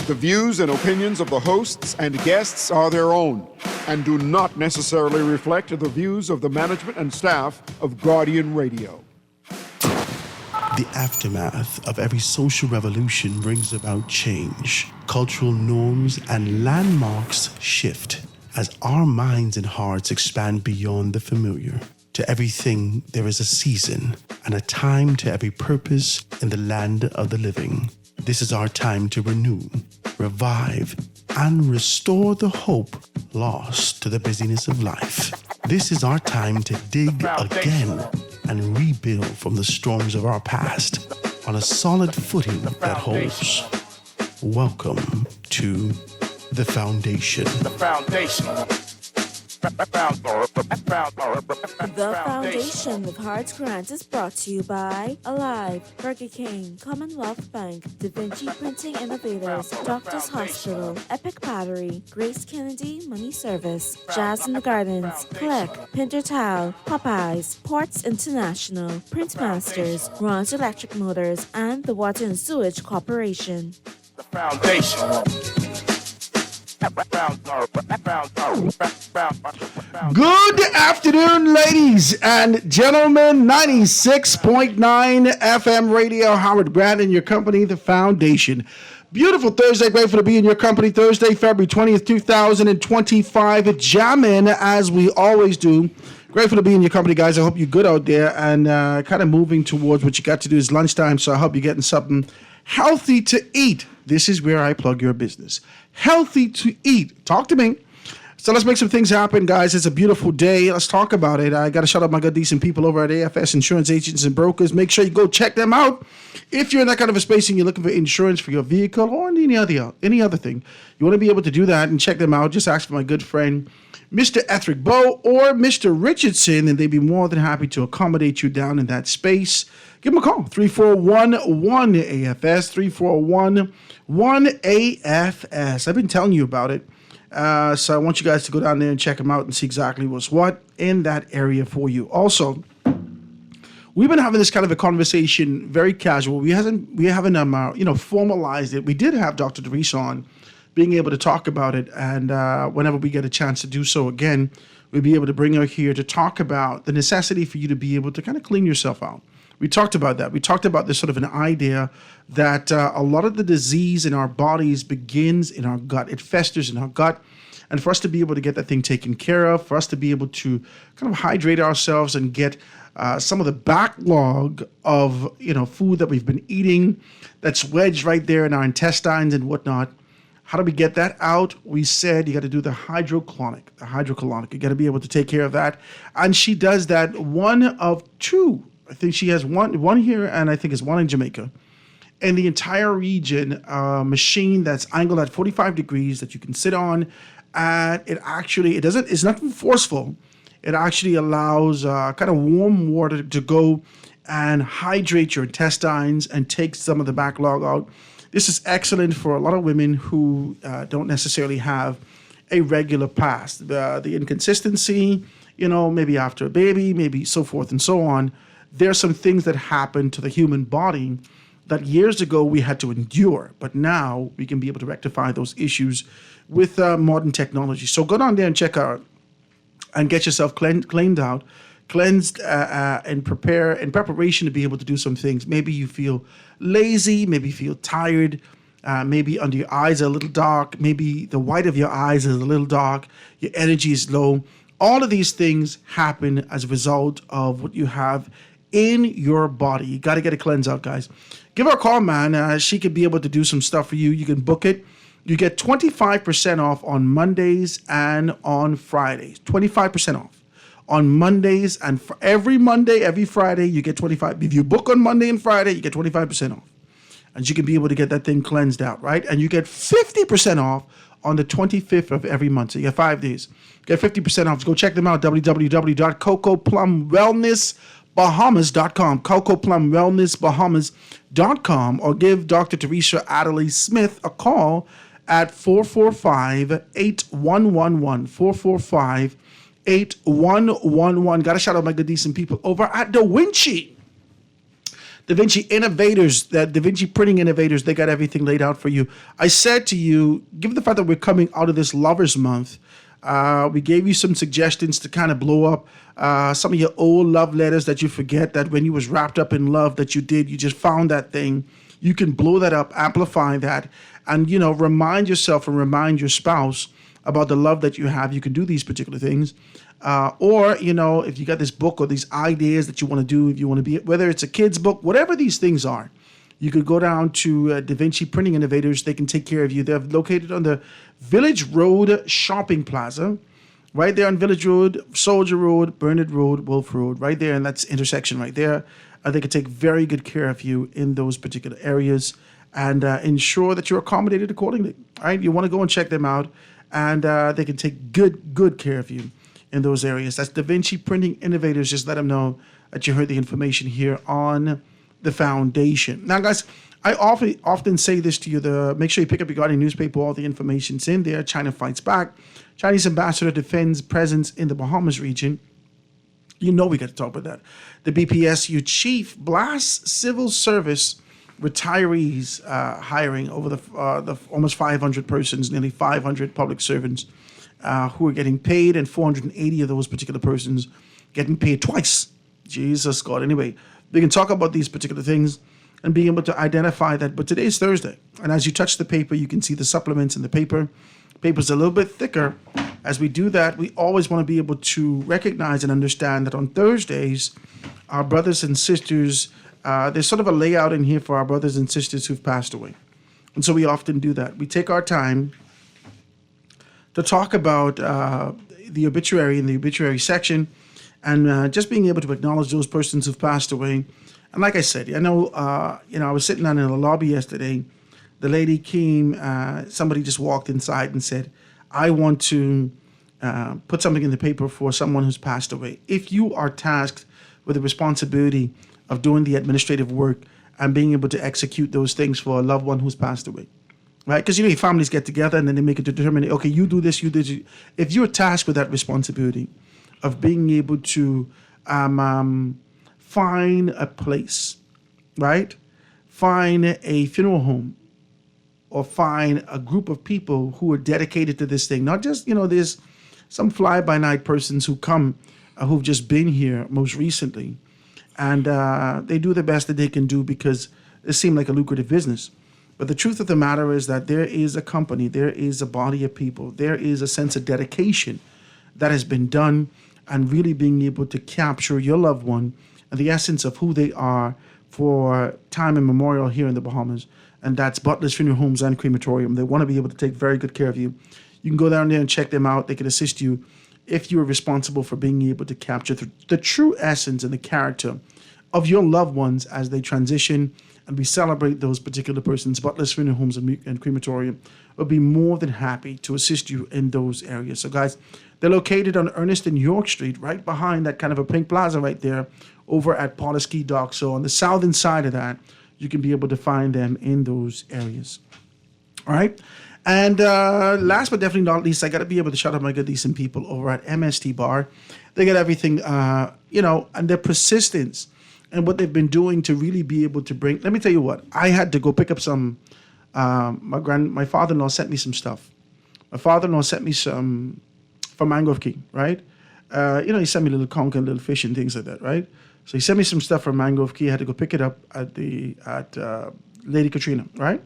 The views and opinions of the hosts and guests are their own and do not necessarily reflect the views of the management and staff of Guardian Radio. The aftermath of every social revolution brings about change. Cultural norms and landmarks shift as our minds and hearts expand beyond the familiar. To everything, there is a season and a time to every purpose in the land of the living. This is our time to renew, revive, and restore the hope lost to the busyness of life. This is our time to dig again and rebuild from the storms of our past on a solid footing that holds. Welcome to The Foundation. The Foundation. The Foundation with Hearts Grant is brought to you by Alive, Burger King, Commonwealth Bank, Da Vinci Printing Innovators, Doctors Hospital, Epic Battery, Grace Kennedy Money Service, Jazz in the Gardens, Click, Pinter Towel, Popeyes, Ports International, Printmasters, Ron's Electric Motors, and the Water and Sewage Corporation. The Foundation. Good afternoon, ladies and gentlemen. 96.9 FM radio, Howard Grant in your company, The Foundation. Beautiful Thursday, grateful to be in your company. Thursday, February 20th, 2025. Jamming as we always do. Grateful to be in your company, guys. I hope you're good out there and kind of moving towards what you got to do is lunchtime, so I hope you're getting something healthy to eat. This is where I plug your business. Healthy to eat. Talk to me. So let's make some things happen, guys. It's a beautiful day. Let's talk about it. I got to shout out my good, decent people over at AFS Insurance Agents and Brokers. Make sure you go check them out. If you're in that kind of a space and you're looking for insurance for your vehicle or any other thing, you want to be able to do that and check them out. Just ask for my good friend, Mr. Ethric Bow or Mr. Richardson, and they'd be more than happy to accommodate you down in that space. Give them a call, 341-1AFS, 341-1AFS. I've been telling you about it. So I want you guys to go down there and check them out and see exactly what's what in that area for you. Also, we've been having this kind of a conversation, very casual. We haven't formalized it. We did have Dr. Teresa on, being able to talk about it, and whenever we get a chance to do so again, we'll be able to bring her here to talk about the necessity for you to be able to kind of clean yourself out. We talked about that. We talked about this sort of an idea that a lot of the disease in our bodies begins in our gut. It festers in our gut. And for us to be able to get that thing taken care of, for us to be able to kind of hydrate ourselves and get some of the backlog of food that we've been eating that's wedged right there in our intestines and whatnot, how do we get that out? We said you got to do the hydrocolonic. You got to be able to take care of that. And she does that one of two. I think she has one here, and I think it's one in Jamaica. And the entire region, machine that's angled at 45 degrees that you can sit on, and it's nothing forceful. It actually allows kind of warm water to go and hydrate your intestines and take some of the backlog out. This is excellent for a lot of women who don't necessarily have a regular past. The inconsistency, maybe after a baby, maybe so forth and so on. There's some things that happen to the human body that years ago we had to endure, but now we can be able to rectify those issues with modern technology. So go down there and check out and get yourself cleansed and prepare in preparation to be able to do some things. Maybe you feel lazy, maybe you feel tired, maybe under your eyes are a little dark, maybe the white of your eyes is a little dark, your energy is low. All of these things happen as a result of what you have in your body. You got to get it cleansed out, guys. Give her a call, man. She could be able to do some stuff for you. You can book it. You get 25% off on Mondays and on Fridays. 25% off on Mondays, and for every Monday, every Friday, you get 25. If you book on Monday and Friday, you get 25% off. And you can be able to get that thing cleansed out, right? And you get 50% off on the 25th of every month. So you get 5 days. Get 50% off. Go check them out, www.cocoplumwellnessbahamas.com, cocoplumwellnessbahamas.com, or give Dr. Teresa Adderley Smith a call at 445-8111, 445-8111. Got to shout out my good decent people over at Da Vinci. Da Vinci Innovators, that Da Vinci Printing Innovators, they got everything laid out for you. I said to you, given the fact that we're coming out of this Lovers Month, we gave you some suggestions to kind of blow up some of your old love letters that you forget that when you was wrapped up in love that you just found that thing. You can blow that up, amplify that, and, remind yourself and remind your spouse about the love that you have. You can do these particular things. Or, if you got this book or these ideas that you want to do, if you want to be, whether it's a kid's book, whatever these things are, you could go down to Da Vinci Printing Innovators. They can take care of you. They're located on the Village Road Shopping Plaza, right there on Village Road, Soldier Road, Bernard Road, Wolf Road, right there. And that's intersection right there. They can take very good care of you in those particular areas and ensure that you're accommodated accordingly. All right. You want to go and check them out, and they can take good care of you in those areas. That's Da Vinci Printing Innovators. Just let them know that you heard the information here on the foundation. Now, guys, I often say this to you, make sure you pick up your Guardian newspaper. All the information's in there. China fights back. Chinese ambassador defends presence in the Bahamas region. We got to talk about that. The BPSU chief blasts civil service retirees hiring over the almost 500 persons, nearly 500 public servants who are getting paid, and 480 of those particular persons getting paid twice. Jesus God. Anyway, we can talk about these particular things and being able to identify that. But today is Thursday, and as you touch the paper, you can see the supplements in the paper. Paper's a little bit thicker. As we do that, we always want to be able to recognize and understand that on Thursdays, our brothers and sisters, there's sort of a layout in here for our brothers and sisters who've passed away. And so we often do that. We take our time to talk about the obituary in the obituary section, and just being able to acknowledge those persons who've passed away. And like I said, I know, I was sitting down in the lobby yesterday. The lady came, somebody just walked inside and said, I want to put something in the paper for someone who's passed away. If you are tasked with the responsibility of doing the administrative work and being able to execute those things for a loved one who's passed away, right? Because, your families get together and then they make a determination, okay, you do this, you do this. If you're tasked with that responsibility of being able to find a place, right? Find a funeral home, or find a group of people who are dedicated to this thing. Not just, there's some fly-by-night persons who come, who've just been here most recently, and they do the best that they can do because it seemed like a lucrative business. But the truth of the matter is that there is a company, there is a body of people, there is a sense of dedication that has been done, and really being able to capture your loved one and the essence of who they are for time immemorial here in the Bahamas. And that's Butler's Funeral Homes and Crematorium. They want to be able to take very good care of you. You can go down there and check them out. They can assist you if you are responsible for being able to capture the true essence and the character of your loved ones as they transition, and we celebrate those particular persons. Butler's Funeral Homes and Crematorium will be more than happy to assist you in those areas. So, guys, they're located on Ernest and York Street, right behind that kind of a pink plaza right there over at Polaski Dock. So on the southern side of that, you can be able to find them in those areas. All right. And last but definitely not least, I got to be able to shout out my good decent people over at MST Bar. They got everything, and their persistence and what they've been doing to really be able to bring. Let me tell you what, I had to go pick up some. My father-in-law sent me some stuff. My father-in-law sent me some from Mangrove Key, right? He sent me a little conch and little fish and things like that, right? So he sent me some stuff from Mangrove Key. I had to go pick it up at Lady Katrina, right?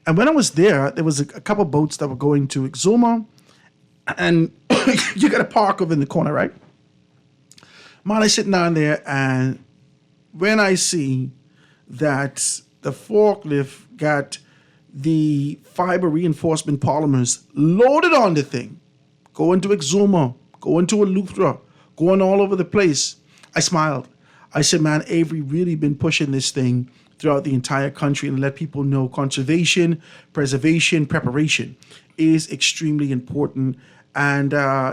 And when I was there was a couple boats that were going to Exuma, and you got to park over in the corner, right? Man, I sitting down there, and when I see that the forklift got the fiber reinforcement polymers loaded on the thing, going to Exuma, going to Eleuthera, going all over the place, I smiled. I said, man, Avery really been pushing this thing throughout the entire country, and let people know conservation, preservation, preparation is extremely important. And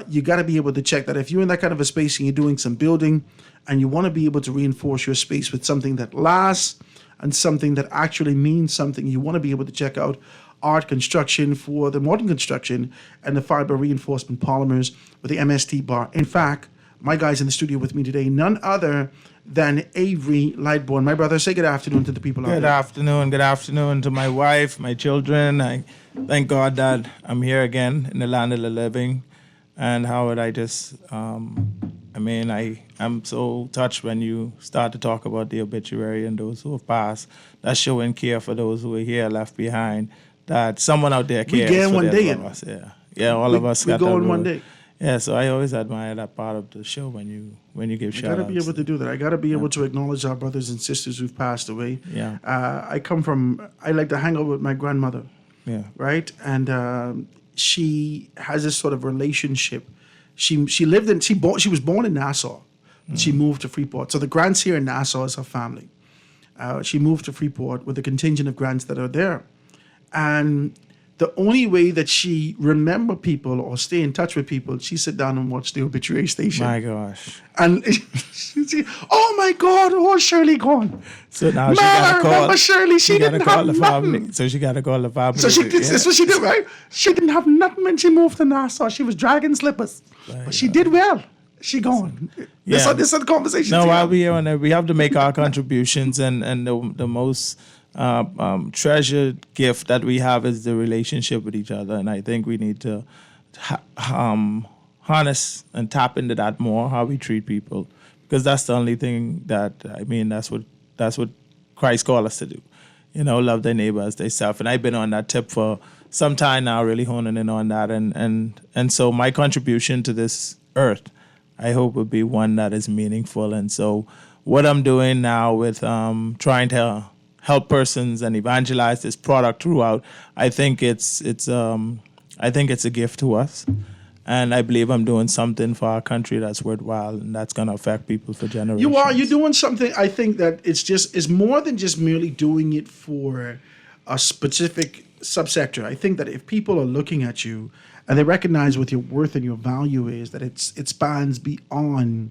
you got to be able to check that. If you're in that kind of a space and you're doing some building and you want to be able to reinforce your space with something that lasts and something that actually means something, you want to be able to check out Art Construction for the modern construction and the fiber reinforcement polymers with the MST Bar. In fact, my guy's in the studio with me today, none other than Avery Lightbourne. My brother, say good afternoon to the people out Good there. afternoon. Good afternoon to my wife, my children. I thank God that I'm here again in the land of the living. And Howard, I'm so touched when you start to talk about the obituary and those who have passed. That's showing care for those who are here left behind. That someone out there cares gain for one their day, loved ones. Yeah, all of us We got go that in one road. day. Yeah, so I always admire that part of the show when you give I shout gotta be able to do that. I gotta be able to acknowledge our brothers and sisters who've passed away. Yeah. I like to hang out with my grandmother, Yeah. right? And she has this sort of relationship. She was born in Nassau, but she moved to Freeport. So the Grants here in Nassau is her family. She moved to Freeport with a contingent of Grants that are there, and the only way that she remember people or stay in touch with people, she sit down and watch the obituary station. My gosh. And she, oh my God, oh Shirley gone. So now she Man, gotta I call. remember Shirley. She gotta didn't call have the nothing. family. So she gotta call the family. So Yeah. that's what she did, right? She didn't have nothing when she moved to Nassau. She was dragging slippers, but she did well. She gone. Yeah. This is the conversation. No, while we're here on it, we have to make our contributions, and the most treasured gift that we have is the relationship with each other, and I think we need to harness and tap into that more, how we treat people, because that's the only thing that's what Christ called us to do. Love their neighbor as themselves, and I've been on that tip for some time now, really honing in on that, and so my contribution to this earth, I hope, would be one that is meaningful. And so what I'm doing now with trying to help persons and evangelize this product throughout, I think it's a gift to us. And I believe I'm doing something for our country that's worthwhile, and that's going to affect people for generations. You're doing something. I think that it's more than just merely doing it for a specific subsector. I think that if people are looking at you and they recognize what your worth and your value is, that it spans beyond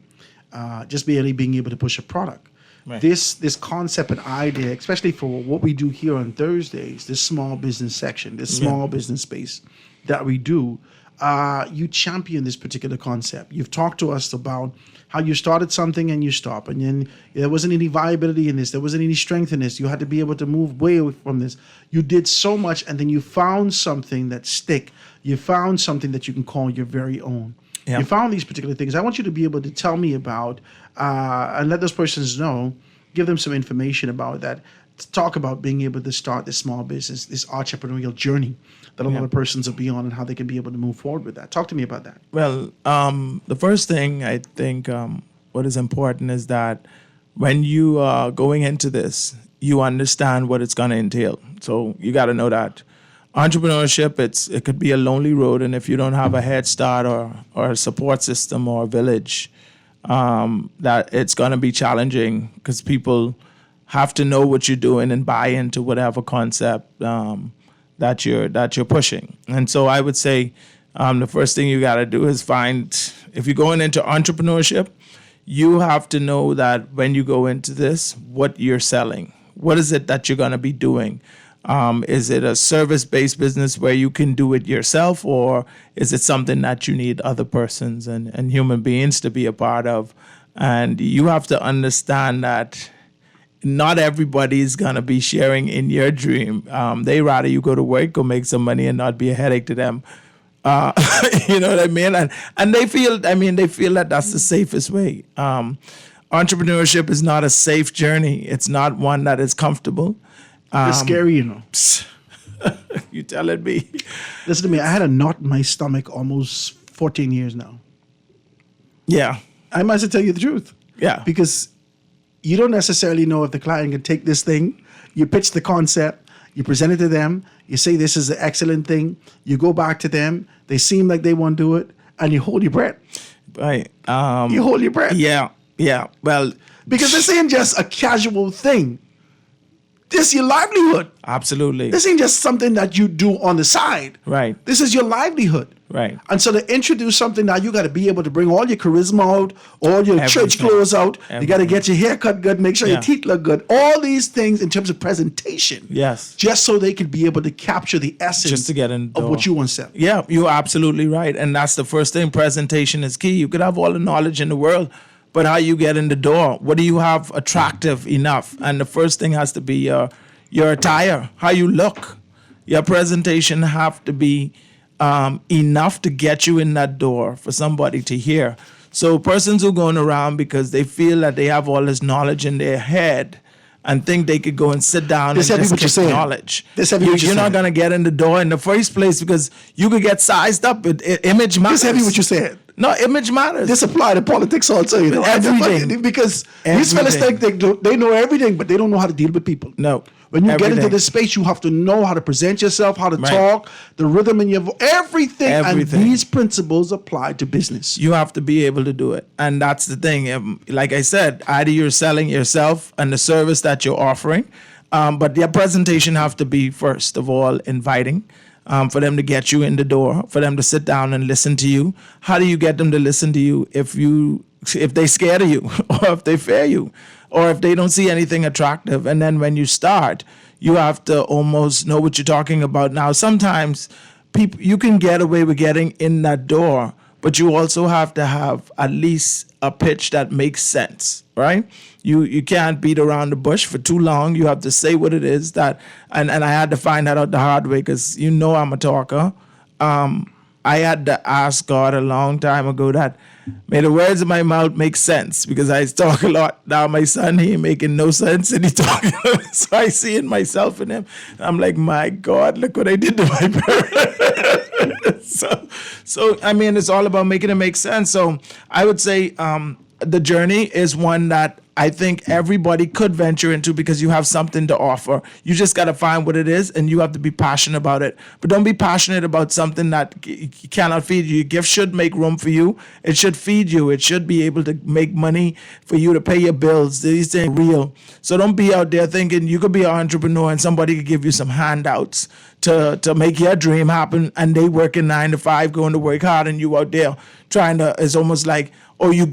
just barely being able to push a product. Right. This concept and idea, especially for what we do here on Thursdays, this small business section, this small business space that we do, you champion this particular concept. You've talked to us about how you started something and you stop, and then there wasn't any viability in this, there wasn't any strength in this, you had to be able to move way away from this. You did so much, and then you found something that stick. You found something that you can call your very own. Yeah. You found these particular things. I want you to be able to tell me about and let those persons know, give them some information about that, to talk about being able to start this small business, this entrepreneurial journey that a lot of persons will be on, and how they can be able to move forward with that. Talk to me about that. Well, the first thing I think what is important is that when you are going into this, you understand what it's going to entail. So you got to know that entrepreneurship, it could be a lonely road, and if you don't have a head start or a support system or a village, that it's going to be challenging, because people have to know what you're doing and buy into whatever concept that you're pushing. And so I would say the first thing you got to do is if you're going into entrepreneurship, you have to know that when you go into this, what you're selling. What is it that you're going to be doing? Is it a service-based business where you can do it yourself, or is it something that you need other persons and human beings to be a part of? And you have to understand that not everybody is going to be sharing in your dream. They rather you go to work, go make some money, and not be a headache to them. You know what I mean? And they feel that that's the safest way. Entrepreneurship is not a safe journey. It's not one that is comfortable. It's scary, you know. You telling me? Listen to me. I had a knot in my stomach almost 14 years now. Yeah. I might as well tell you the truth. Yeah. Because you don't necessarily know if the client can take this thing. You pitch the concept, you present it to them, you say this is an excellent thing, you go back to them, they seem like they won't do it, and you hold your breath. Right. You hold your breath. Yeah. Yeah. Well, Because this ain't just a casual thing. This is your livelihood. absolutely. This ain't just something that you do on the side. Right. This is your livelihood. Right. And so to introduce something now, you got to be able to bring all your charisma out, all your church Everything. clothes out. You got to Everything. get your hair cut good, make sure your Yeah. teeth look good. All these things in terms of presentation. Yes. Just so they could be able to capture the essence Just to get in the of what door. you want to sell. Yeah, you're absolutely right. And that's the first thing. Presentation is key. You could have all the knowledge in the world, but how you get in the door. What do you have attractive enough? And the first thing has to be your attire, how you look. Your presentation have to be enough to get you in that door for somebody to hear. So persons who are going around because they feel that they have all this knowledge in their head and think they could go and sit down This and heavy just what you're get saying. knowledge. This heavy what you're You're not saying. going to get in the door in the first place because you could get sized up. Image matters. This heavy what you said. No, image matters. This apply to politics also, you know. Everything. Because these fellas think they know everything, but they don't know how to deal with people. No. When you get into Everything. this space, you have to know how to present yourself, how to Right. talk, the rhythm in your voice, everything. Everything. And these principles apply to business. You have to be able to do it. And that's the thing. Like I said, either you're selling yourself and the service that you're offering, but your presentation have to be, first of all, inviting. For them to get you in the door, for them to sit down and listen to you. How do you get them to listen to you if they scared of you, or if they fear you, or if they don't see anything attractive? And then when you start, you have to almost know what you're talking about. Now, sometimes people, you can get away with getting in that door, but you also have to have at least a pitch that makes sense, right? You can't beat around the bush for too long. You have to say what it is that, and I had to find that out the hard way because I'm a talker. I had to ask God a long time ago that may the words of my mouth make sense, because I talk a lot. Now my son, he ain't making no sense and he talking. So I see it myself in him. I'm like, my God, look what I did to my parents. So I mean, it's all about making it make sense. So I would say the journey is one that I think everybody could venture into because you have something to offer. You just got to find what it is, and you have to be passionate about it. But don't be passionate about something that cannot feed you. Your gift should make room for you. It should feed you. It should be able to make money for you to pay your bills. These things are real. So don't be out there thinking you could be an entrepreneur and somebody could give you some handouts to make your dream happen, and they working 9 to 5, going to work hard, and you out there trying to, it's almost like, oh, you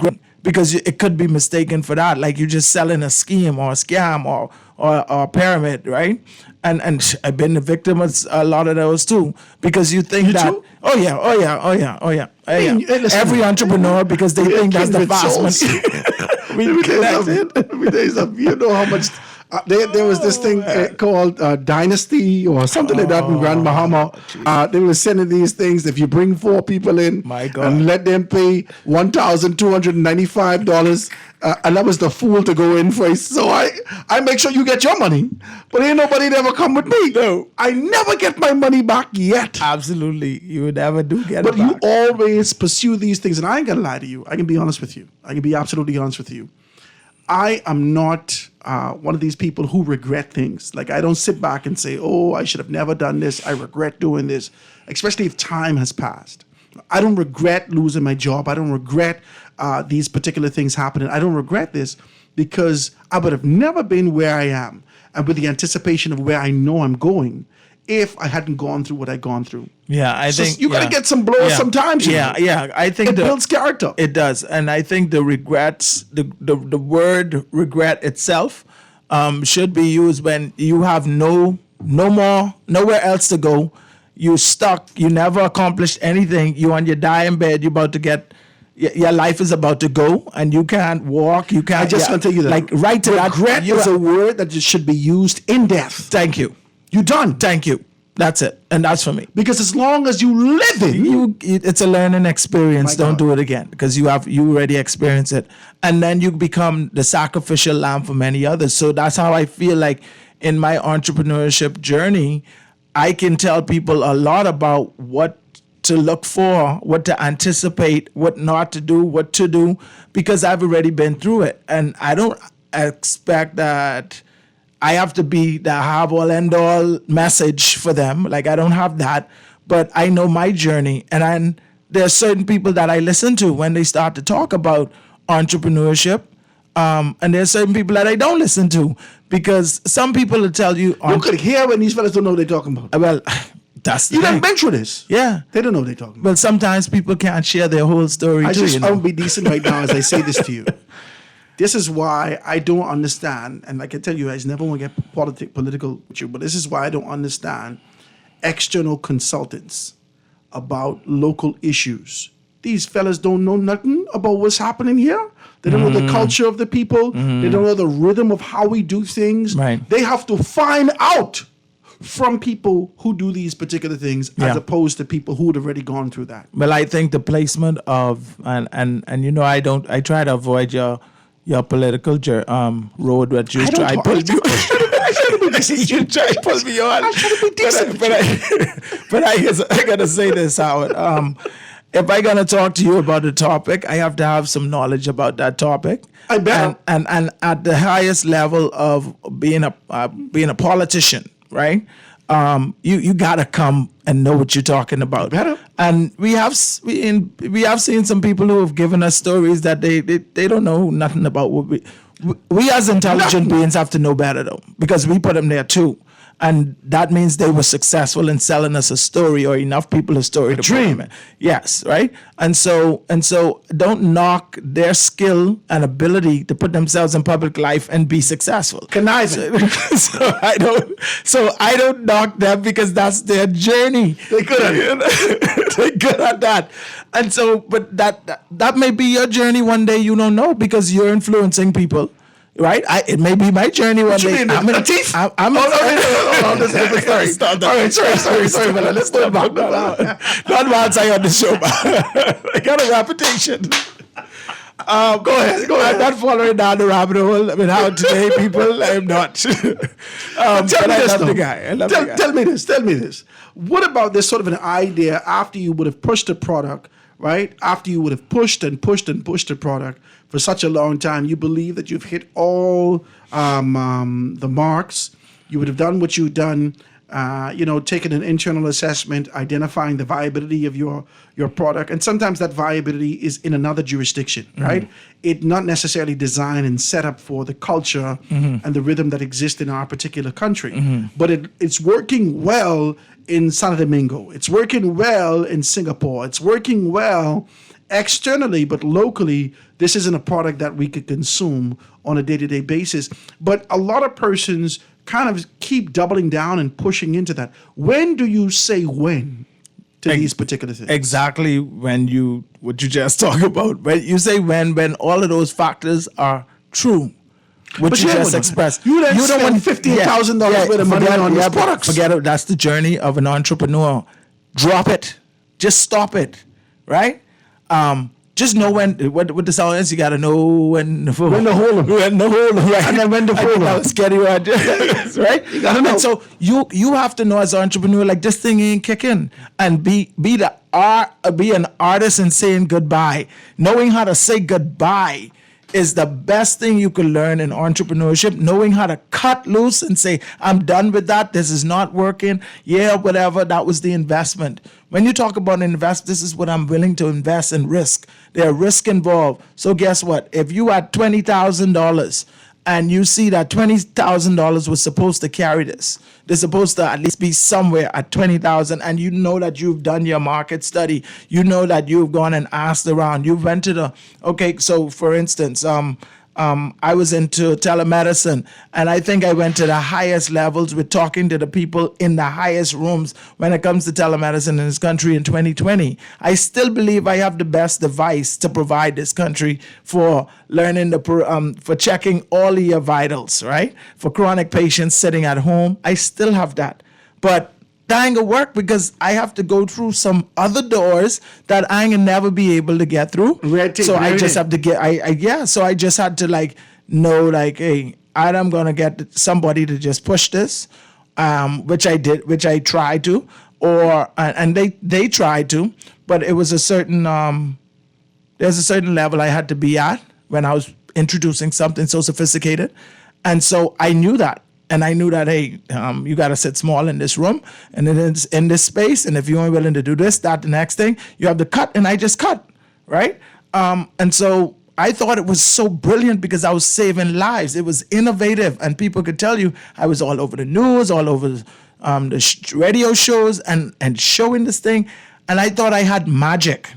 because it could be mistaken for that, like you're just selling a scheme or a scam or a pyramid, right? And I've been the victim of a lot of those too, because you think that too? oh yeah. mean, listen, Every entrepreneur, because they think that's the fast money. Let me tell you something. You know how much there was this thing called Dynasty or something like that in Grand Bahama. They were sending these things. If you bring 4 people in My God. and let them pay $1,295, and that was the fool to go in first. So I make sure you get your money, but ain't nobody ever come with me. No. I never get my money back yet. Absolutely, you would never do get But it you back. always pursue these things, and I ain't gonna lie to you. I can be honest with you. I can be absolutely honest with you. I am not one of these people who regret things. Like, I don't sit back and say, "Oh, I should have never done this. I regret doing this," especially if time has passed. I don't regret losing my job. I don't regret these particular things happening. I don't regret this because I would have never been where I am and with the anticipation of where I know I'm going if I hadn't gone through what I've gone through. Yeah, I So think you gotta yeah. get some blows Yeah. sometimes. you know. Yeah. I think It builds character. It does, and I think the regrets, the word regret itself, should be used when you have nowhere else to go. You stuck. You never accomplished anything. You on your dying bed. You about to get. Your life is about to go, and you can't walk. You can't. I just want to tell you that. Like right to that. Regret is a word that just should be used in death. Thank you. You done. Thank you. That's it, and that's for me. Because as long as you living, It's a learning experience. My Don't God. do it again, because you already experienced it, and then you become the sacrificial lamb for many others. So that's how I feel like in my entrepreneurship journey, I can tell people a lot about what to look for, what to anticipate, what not to do, what to do, because I've already been through it, and I don't expect that I have to be the have all end all message for them. Like, I don't have that, but I know my journey. And there's certain people that I listen to when they start to talk about entrepreneurship. And there's certain people that I don't listen to, because some people will tell you, you could hear when these fellas don't know what they're talking about. well, that's the You done thing. been through this. Yeah. They don't know what they're talking about. But sometimes people can't share their whole story I too, just you want know. to be decent right now as I say this to you. This is why I don't understand, and like I tell you, I never want to get political with you, but this is why I don't understand external consultants about local issues these fellas don't know nothing about what's happening here. They don't know the culture of the people. They don't know the rhythm of how we do things. Right. They have to find out from people who do these particular things as Yeah. opposed to people who had already gone through that. Well, I think the placement of and you know I try to avoid your political road that you try to pull me. You try to pull me on. I try to be decent. But I gotta say this, Howard. If I gonna talk to you about a topic, I have to have some knowledge about that topic. I bet. And at the highest level of being a politician, right? You gotta come and know what you're talking about. Better. And we have seen some people who have given us stories that they don't know nothing about what we as intelligent beings have to know better though, because we put them there too. And that means they were successful in selling us a story or enough people a story to dream. believe it. Yes, right? And so don't knock their skill and ability to put themselves in public life and be successful. Conniving. So I don't knock them because that's their journey. They good at it. They're good at that. And so, but that may be your journey one day, you don't know, because you're influencing people. Right? It may be my journey one day. I'm in a teeth. I'm no, this is a different story. Stop that. All right, sorry, man. Let's go back. Not once I on the show, man. I got a reputation. Go ahead. I'm not following down the rabbit hole. I mean, how today, people, I'm not. Tell me I this, love though. the guy. I love the guy. Tell me this. What about this sort of an idea after you would have pushed the product, right? After you would have pushed the product for such a long time, you believe that you've hit all the marks. You would have done what you've done, taken an internal assessment, identifying the viability of your product. And sometimes that viability is in another jurisdiction, right? It not necessarily designed and set up for the culture and the rhythm that exists in our particular country. But it's working well in Santo Domingo. It's working well in Singapore. It's working well externally, but locally, this isn't a product that we could consume on a day-to-day basis. But a lot of persons kind of keep doubling down and pushing into that. When do you say when to these particular things? Exactly what you just talked about. When you say when all of those factors are true. What But you yeah, just but expressed. you then don't spend want $15,000 worth of money on these products. Forget it. That's the journey of an entrepreneur. Drop it. Just stop it. Right? Just know when. What the sound is, you gotta know when to hold them. When to hold them, right? And then when to fold them. That was scary, right? You gotta know. And so you have to know as an entrepreneur, like this thing ain't kicking, and be an artist in saying goodbye. Knowing how to say goodbye is the best thing you can learn in entrepreneurship. Knowing how to cut loose and say, I'm done with that. This is not working. Yeah, whatever. That was the investment. When you talk about invest, this is what I'm willing to invest and risk. There are risks involved. So guess what? If you had $20,000 and you see that $20,000 was supposed to carry this, they're supposed to at least be somewhere at 20,000, and you know that you've done your market study, you know that you've gone and asked around, you've went to so for instance, I was into telemedicine, and I think I went to the highest levels with talking to the people in the highest rooms when it comes to telemedicine in this country in 2020. I still believe I have the best device to provide this country for learning for checking all of your vitals, right? For chronic patients sitting at home, I still have that. But that ain't gonna work because I have to go through some other doors that I ain't gonna never be able to get through. Red tape, so I just right? have to get, so I just had to know, hey, I'm gonna get somebody to just push this, which I did, which I tried to, and they tried to, but it was a certain, there's a certain level I had to be at when I was introducing something so sophisticated. And so I knew that. And I knew that, hey, you got to sit small in this room and in this space. And if you aren't willing to do this, that, the next thing, you have to cut. And I just cut, right? And so I thought it was so brilliant because I was saving lives. It was innovative. And people could tell you I was all over the news, all over the radio shows and showing this thing. And I thought I had magic.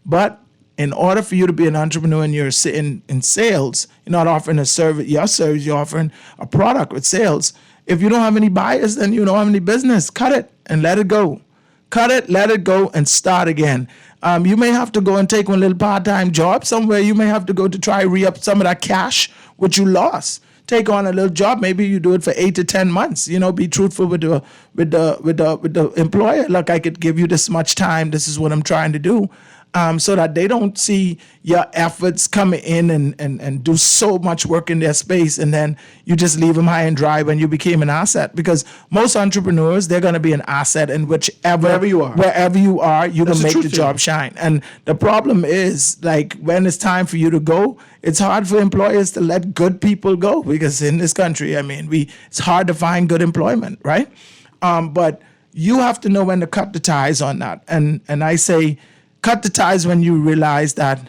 But in order for you to be an entrepreneur and you're in sales, you're not offering a service, you're offering a product with sales. If you don't have any buyers, then you don't have any business. Cut it and let it go. cut it, let it go, and start again. You may have to go and take one little part-time job somewhere. You may have to go to try re-up some of that cash which you lost. Take on a little job. Maybe you do it for 8 to 10 months. Be truthful with the employer. Look, I could give you this much time. This is what I'm trying to do. So that they don't see your efforts coming in and do so much work in their space, and then you just leave them high and dry when you became an asset. Because most entrepreneurs, they're going to be an asset in wherever you are, you can make the job shine. And the problem is, like, when it's time for you to go, it's hard for employers to let good people go, because in this country, it's hard to find good employment, right? But you have to know when to cut the ties on that. And I say, cut the ties when you realize that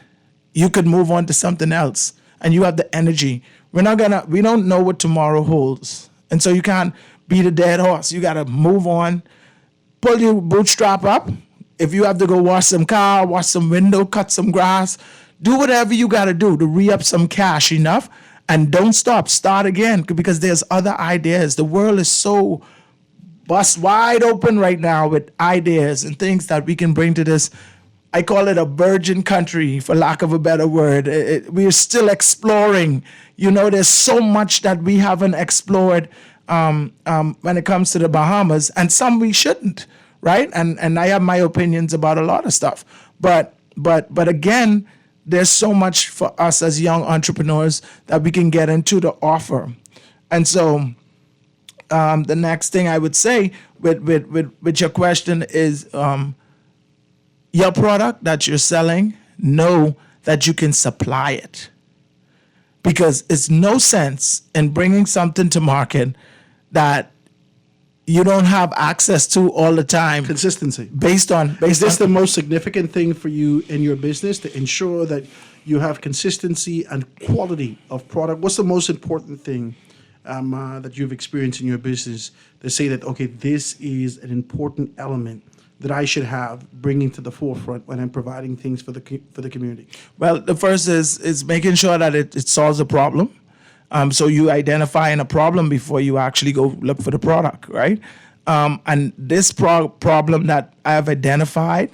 you could move on to something else and you have the energy. We don't know what tomorrow holds. And so you can't beat a dead horse. You got to move on, pull your bootstrap up. If you have to go wash some car, wash some window, cut some grass, do whatever you got to do to re-up some cash enough, and don't stop. Start again, because there's other ideas. The world is so bust wide open right now with ideas and things that we can bring to this. I call it a virgin country, for lack of a better word. We're still exploring. There's so much that we haven't explored when it comes to the Bahamas, and some we shouldn't, right? And I have my opinions about a lot of stuff. But again, there's so much for us as young entrepreneurs that we can get into to offer. And so the next thing I would say with your question is, your product that you're selling, know that you can supply it. Because it's no sense in bringing something to market that you don't have access to all the time. Consistency. Is this the most significant thing for you in your business, to ensure that you have consistency and quality of product? What's the most important thing that you've experienced in your business to say that, okay, this is an important element that I should have bringing to the forefront when I'm providing things for the community? Well, the first is making sure that it solves a problem. So you identifying a problem before you actually go look for the product, right? And this problem that I have identified,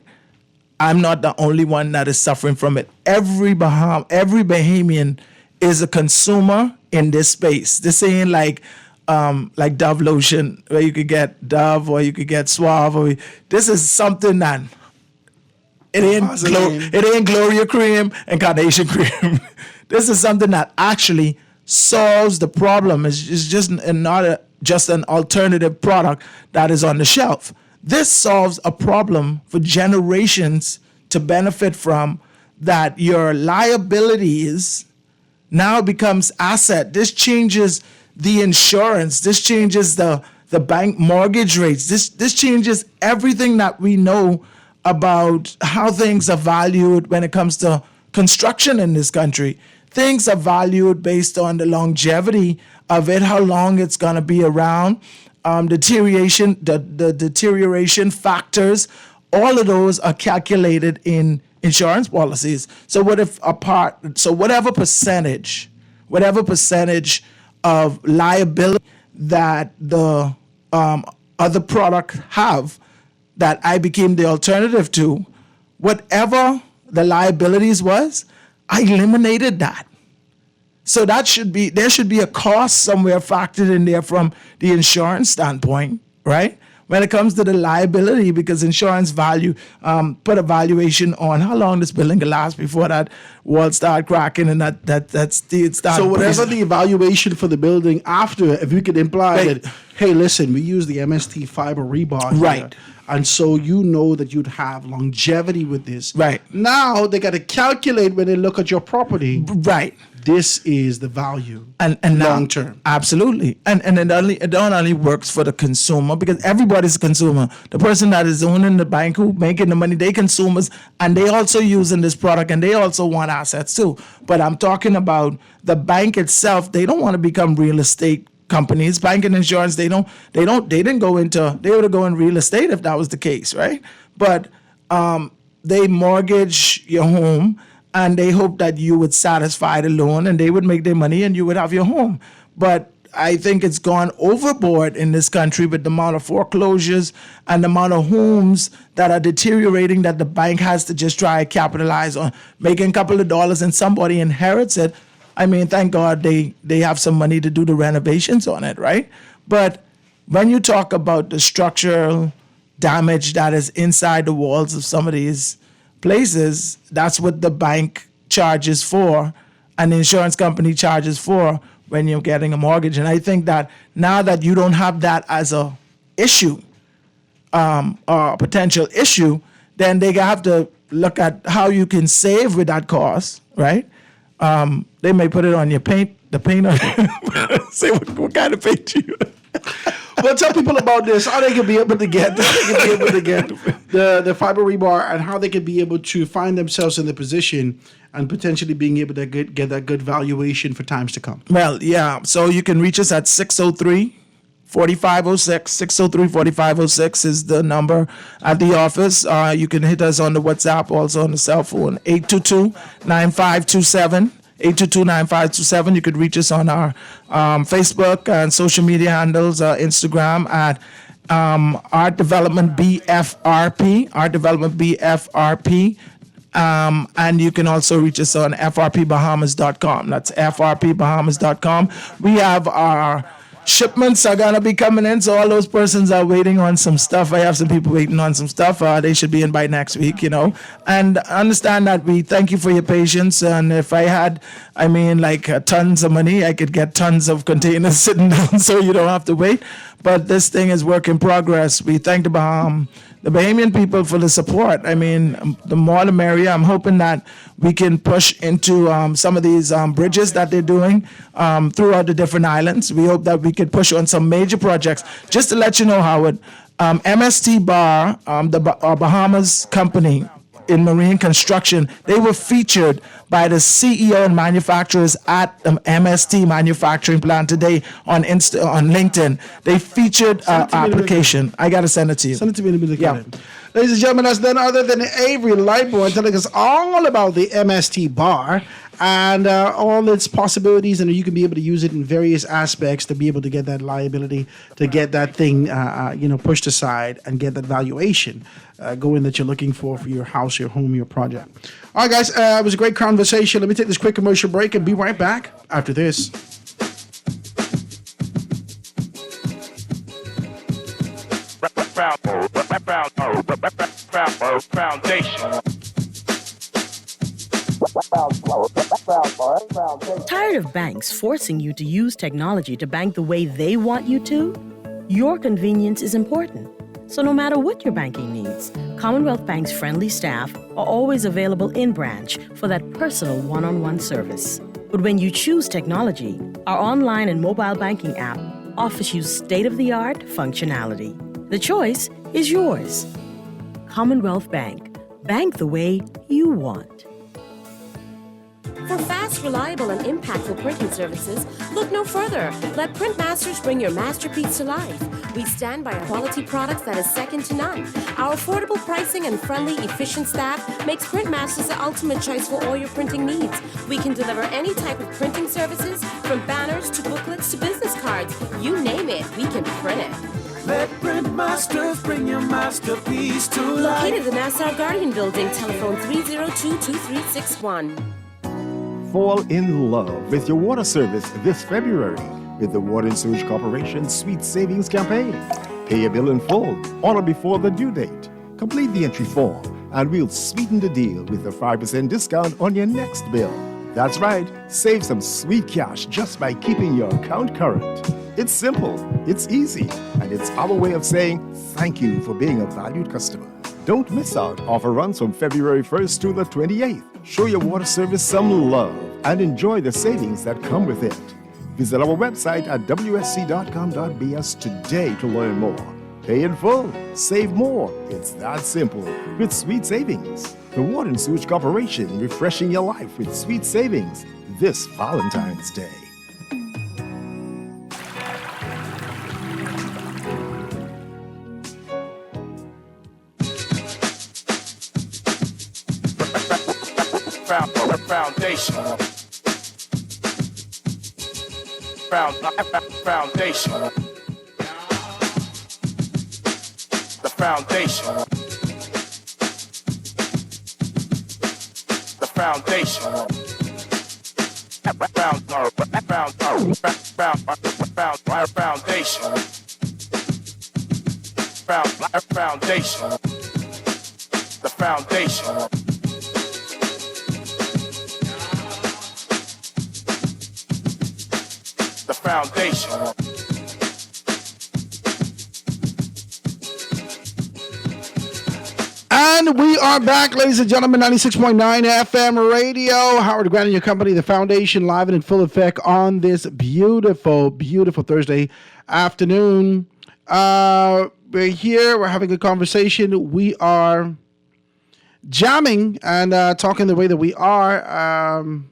I'm not the only one that is suffering from it. Every Bahamian is a consumer in this space. This ain't like Dove lotion, where you could get Dove or you could get Suave. This is something that it ain't Gloria cream and Carnation cream. This is something that actually solves the problem. It's just not just an alternative product that is on the shelf. This solves a problem for generations to benefit from, that your liabilities now becomes asset. This changes the insurance. This changes the bank mortgage rates. This changes everything that we know about how things are valued when it comes to construction in this country. Things are valued based on the longevity of it, how long it's going to be around, the deterioration factors. All of those are calculated in insurance policies. So whatever percentage of liability that the other product have that I became the alternative to, whatever the liabilities was, I eliminated that. So there should be a cost somewhere factored in there from the insurance standpoint, right? When it comes to the liability, because insurance value put a valuation on how long this building can last before that wall start cracking and that steel start. So whatever the evaluation for the building after, if you could imply that, hey, listen, we use the MST fiber rebar here, right, and so you know that you'd have longevity with this. Right. Now they got to calculate when they look at your property. Right. This is the value and long term. Absolutely. And it not only works for the consumer, because everybody's a consumer. The person that is owning the bank, who making the money, they consumers, and they also using this product, and they also want assets too. But I'm talking about the bank itself. They don't want to become real estate companies. Bank and insurance, they would go in real estate if that was the case, right? But they mortgage your home, and they hope that you would satisfy the loan and they would make their money and you would have your home. But I think it's gone overboard in this country with the amount of foreclosures and the amount of homes that are deteriorating that the bank has to just try to capitalize on, making a couple of dollars and somebody inherits it. I mean, thank God they have some money to do the renovations on it, right? But when you talk about the structural damage that is inside the walls of some of these places, that's what the bank charges for and the insurance company charges for when you're getting a mortgage. And I think that now that you don't have that as a issue, or potential issue, then they have to look at how you can save with that cost, right? They may put it on your paint, the paint on say what kind of paint you Well, tell people about this, how they can be able to get the fiber rebar and how they can be able to find themselves in the position and potentially being able to get that good valuation for times to come. Well, yeah. So you can reach us at 603-4506. 603-4506 is the number at the office. You can hit us on the WhatsApp, also on the cell phone, 822-9527. 822-9527. You could reach us on our Facebook and social media handles, Instagram at Art Development BFRP, Art Development BFRP. And you can also reach us on frpbahamas.com. That's frpbahamas.com. We have our shipments are going to be coming in, so all those persons are waiting on some stuff. I have some people waiting on some stuff. They should be in by next week, And understand that we thank you for your patience. And if I had, tons of money, I could get tons of containers sitting down so you don't have to wait. But this thing is work in progress. We thank the Bahamian people for the support. I mean, the more the merrier. I'm hoping that we can push into some of these bridges that they're doing throughout the different islands. We hope that we could push on some major projects. Just to let you know, Howard, MST Bar, the Bahamas company in marine construction, they were featured by the CEO and manufacturers at MST manufacturing plant today on LinkedIn. They featured application. I got to send it to you. Send it to me in a minute. Yeah. Ladies and gentlemen, that's none other than Avery Lightboard telling us all about the MST bar and all its possibilities, and you can be able to use it in various aspects to be able to get that liability, to get that thing pushed aside and get that valuation going that you're looking for your house, your home, your project. All right, guys, it was a great conversation. Let me take this quick commercial break and be right back after this. Foundation. Tired of banks forcing you to use technology to bank the way they want you to? Your convenience is important. So no matter what your banking needs, Commonwealth Bank's friendly staff are always available in branch for that personal one-on-one service. But when you choose technology, our online and mobile banking app offers you state-of-the-art functionality. The choice is yours. Commonwealth Bank. Bank the way you want. For fast, reliable, and impactful printing services, look no further. Let Printmasters bring your masterpiece to life. We stand by quality products that is second to none. Our affordable pricing and friendly, efficient staff makes Printmasters the ultimate choice for all your printing needs. We can deliver any type of printing services, from banners to booklets to business cards. You name it, we can print it. Let Printmasters bring your masterpiece to life. Located in the Nassau Guardian Building, telephone 302-2361. Fall in love with your water service this February with the Water and Sewage Corporation Sweet Savings Campaign. Pay your bill in full, on or before the due date. Complete the entry form, and we'll sweeten the deal with a 5% discount on your next bill. That's right, save some sweet cash just by keeping your account current. It's simple, it's easy, and it's our way of saying thank you for being a valued customer. Don't miss out. Offer runs from February 1st to the 28th. Show your water service some love and enjoy the savings that come with it. Visit our website at wsc.com.bs today to learn more. Pay in full, save more. It's that simple with Sweet Savings. The Water and Sewage Corporation, refreshing your life with sweet savings this Valentine's Day. Foundation. foundation. The foundation. The foundation. Foundation. The foundation. The foundation. And we are back, ladies and gentlemen, 96.9 FM radio. Howard Grant and your company, The Foundation, live and in full effect on this beautiful, beautiful Thursday afternoon. We're here. We're having a conversation. We are jamming and talking the way that we are.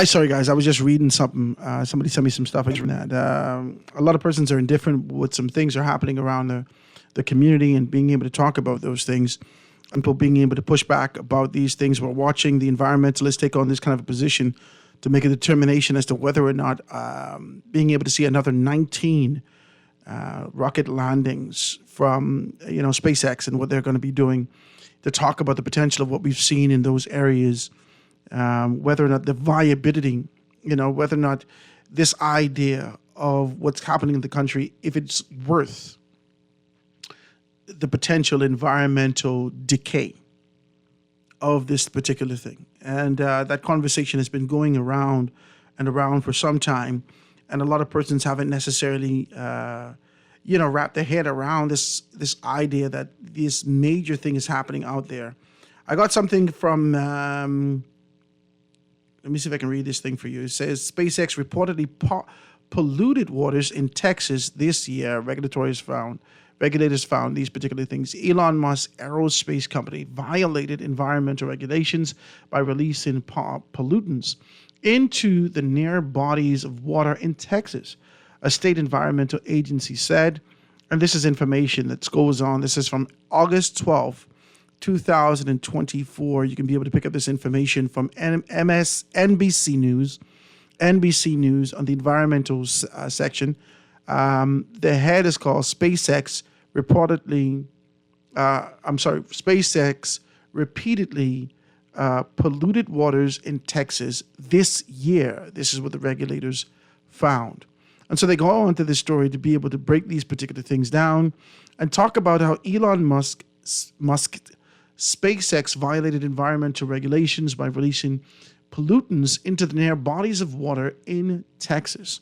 Sorry, guys. I was just reading something. Somebody sent me some stuff on that. A lot of persons are indifferent with some things are happening around the community, and being able to talk about those things and people being able to push back about these things. We're watching the environmentalists take on this kind of a position to make a determination as to whether or not being able to see another 19 rocket landings from SpaceX and what they're going to be doing to talk about the potential of what we've seen in those areas, whether or not the viability, whether or not this idea of what's happening in the country, if it's worth the potential environmental decay of this particular thing. And that conversation has been going around and around for some time. And a lot of persons haven't necessarily, wrapped their head around this idea that this major thing is happening out there. I got something from, let me see if I can read this thing for you. It says, SpaceX reportedly polluted waters in Texas this year. Regulators found these particular things. Elon Musk aerospace company violated environmental regulations by releasing pollutants into the near bodies of water in Texas, a state environmental agency said. And this is information that goes on. This is from August 12th, 2024. You can be able to pick up this information from NBC News on the environmental section. The head is called SpaceX repeatedly polluted waters in Texas this year. This is what the regulators found. And so they go on to this story to be able to break these particular things down and talk about how Elon Musk SpaceX violated environmental regulations by releasing pollutants into the near bodies of water in Texas.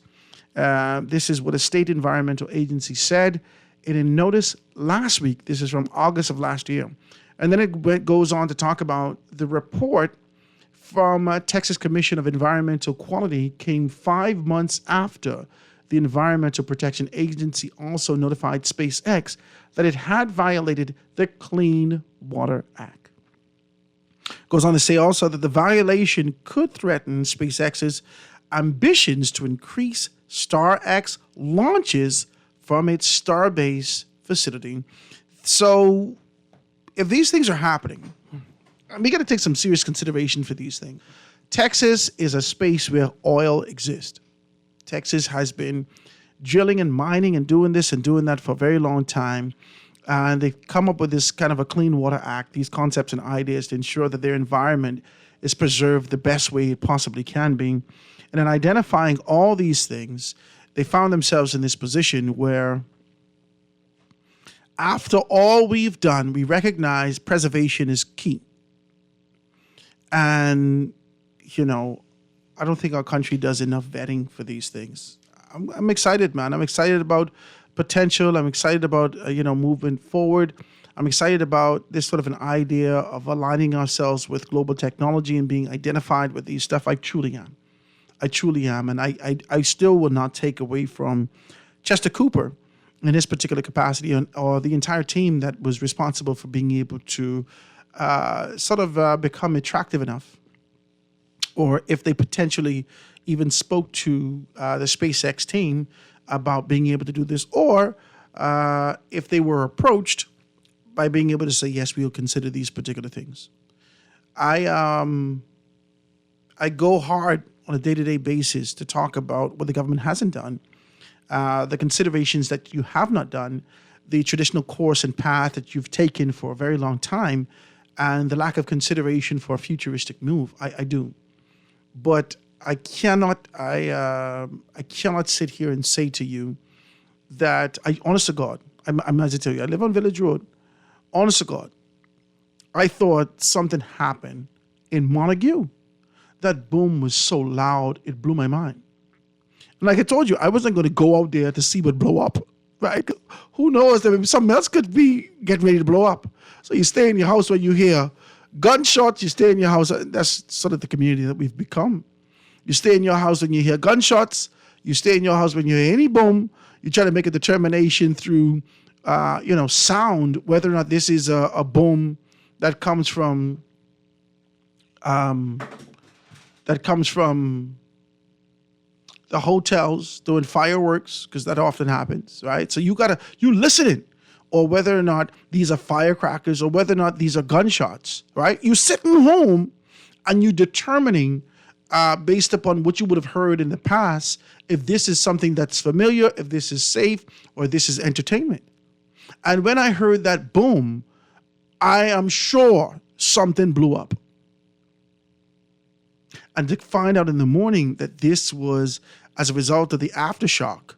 This is what a state environmental agency said in a notice last week. This is from August of last year. And then it goes on to talk about the report from Texas Commission of Environmental Quality came 5 months after the Environmental Protection Agency also notified SpaceX that it had violated the Clean Water Act. Goes on to say also that the violation could threaten SpaceX's ambitions to increase StarX launches from its Starbase facility. So if these things are happening, we got to take some serious consideration for these things. Texas is a space where oil exists. Texas has been drilling and mining and doing this and doing that for a very long time. And they've come up with this kind of a Clean Water Act, these concepts and ideas to ensure that their environment is preserved the best way it possibly can be. And in identifying all these things, they found themselves in this position where after all we've done, we recognize preservation is key. And, I don't think our country does enough vetting for these things. I'm excited, man. I'm excited about potential. I'm excited about, movement forward. I'm excited about this sort of an idea of aligning ourselves with global technology and being identified with these stuff. I truly am. And I still will not take away from Chester Cooper in his particular capacity or the entire team that was responsible for being able to become attractive enough, or if they potentially even spoke to the SpaceX team about being able to do this, or if they were approached by being able to say, yes, we will consider these particular things. I'm I go hard on a day-to-day basis to talk about what the government hasn't done, the considerations that you have not done, the traditional course and path that you've taken for a very long time, and the lack of consideration for a futuristic move. I do. But I cannot sit here and say to you that honest to God, I'm as I tell you, I live on Village Road. Honest to God, I thought something happened in Montague. That boom was so loud, it blew my mind. And like I told you, I wasn't going to go out there to see what blow up, right? Who knows that maybe something else could be getting ready to blow up. So you stay in your house when you hear gunshots, you stay in your house. That's sort of the community that we've become. You stay in your house when you hear gunshots. You stay in your house when you hear any boom. You try to make a determination through, sound, whether or not this is a boom that comes from the hotels doing fireworks, because that often happens, right? So you listening, or whether or not these are firecrackers, or whether or not these are gunshots, right? You sitting home and you determining, based upon what you would have heard in the past, if this is something that's familiar, if this is safe, or this is entertainment. And when I heard that boom, I am sure something blew up. And to find out in the morning that this was as a result of the aftershock,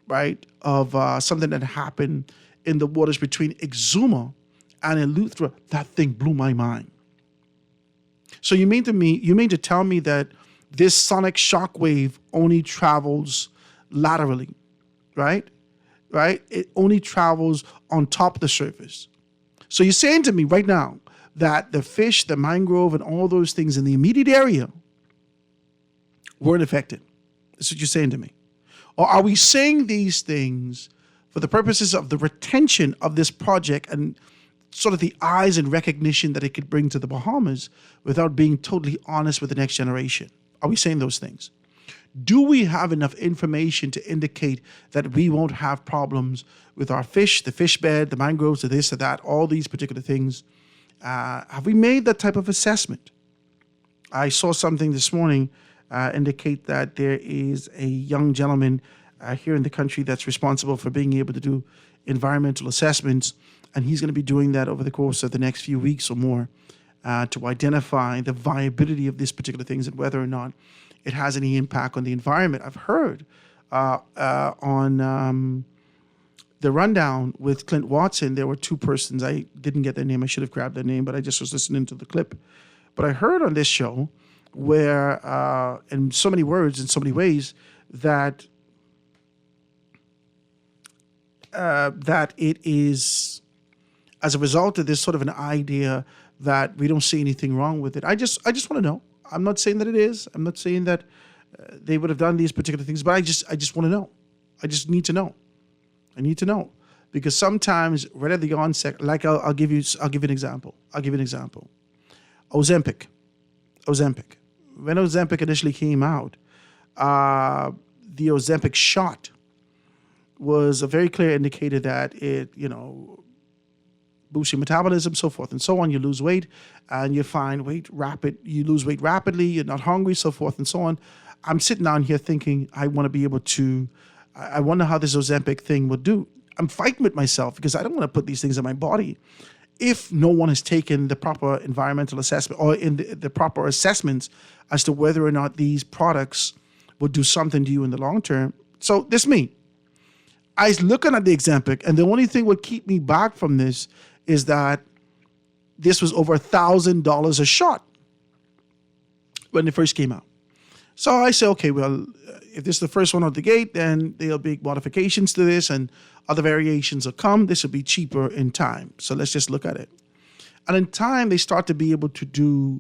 right, of something that happened in the waters between Exuma and Eleuthera, that thing blew my mind. So you mean to tell me that this sonic shock wave only travels laterally, right? Right? It only travels on top of the surface. So you're saying to me right now that the fish, the mangrove, and all those things in the immediate area weren't affected. That's what you're saying to me. Or are we saying these things for the purposes of the retention of this project and sort of the eyes and recognition that it could bring to the Bahamas without being totally honest with the next generation? Are we saying those things? Do we have enough information to indicate that we won't have problems with our fish, the fish bed, the mangroves, the this, the that, all these particular things? Have we made that type of assessment? I saw something this morning indicate that there is a young gentleman here in the country that's responsible for being able to do environmental assessments, and he's going to be doing that over the course of the next few weeks or more to identify the viability of these particular things and whether or not it has any impact on the environment. I've heard on the rundown with Clint Watson, there were two persons. I didn't get their name. I should have grabbed their name, but I just was listening to the clip. But I heard on this show where, in so many words, in so many ways, that it is as a result of this sort of an idea that we don't see anything wrong with it. I just want to know. I'm not saying that it is. I'm not saying that they would have done these particular things, but I just want to know. I just need to know. I need to know, because sometimes right at the onset, like I'll give you an example. Ozempic. When Ozempic initially came out, the Ozempic shot was a very clear indicator that it, boosts your metabolism, so forth and so on. You lose weight, and you lose weight rapidly. You're not hungry, so forth and so on. I'm sitting down here thinking, I want to be able to. I wonder how this Ozempic thing will do. I'm fighting with myself because I don't want to put these things in my body if no one has taken the proper environmental assessment or in the proper assessments as to whether or not these products will do something to you in the long term. So this me. I was looking at the Ozempic, and the only thing would keep me back from this is that this was over $1,000 a shot when it first came out. So I say, okay, well, if this is the first one out the gate, then there'll be modifications to this and other variations will come. This will be cheaper in time. So let's just look at it. And in time, they start to be able to do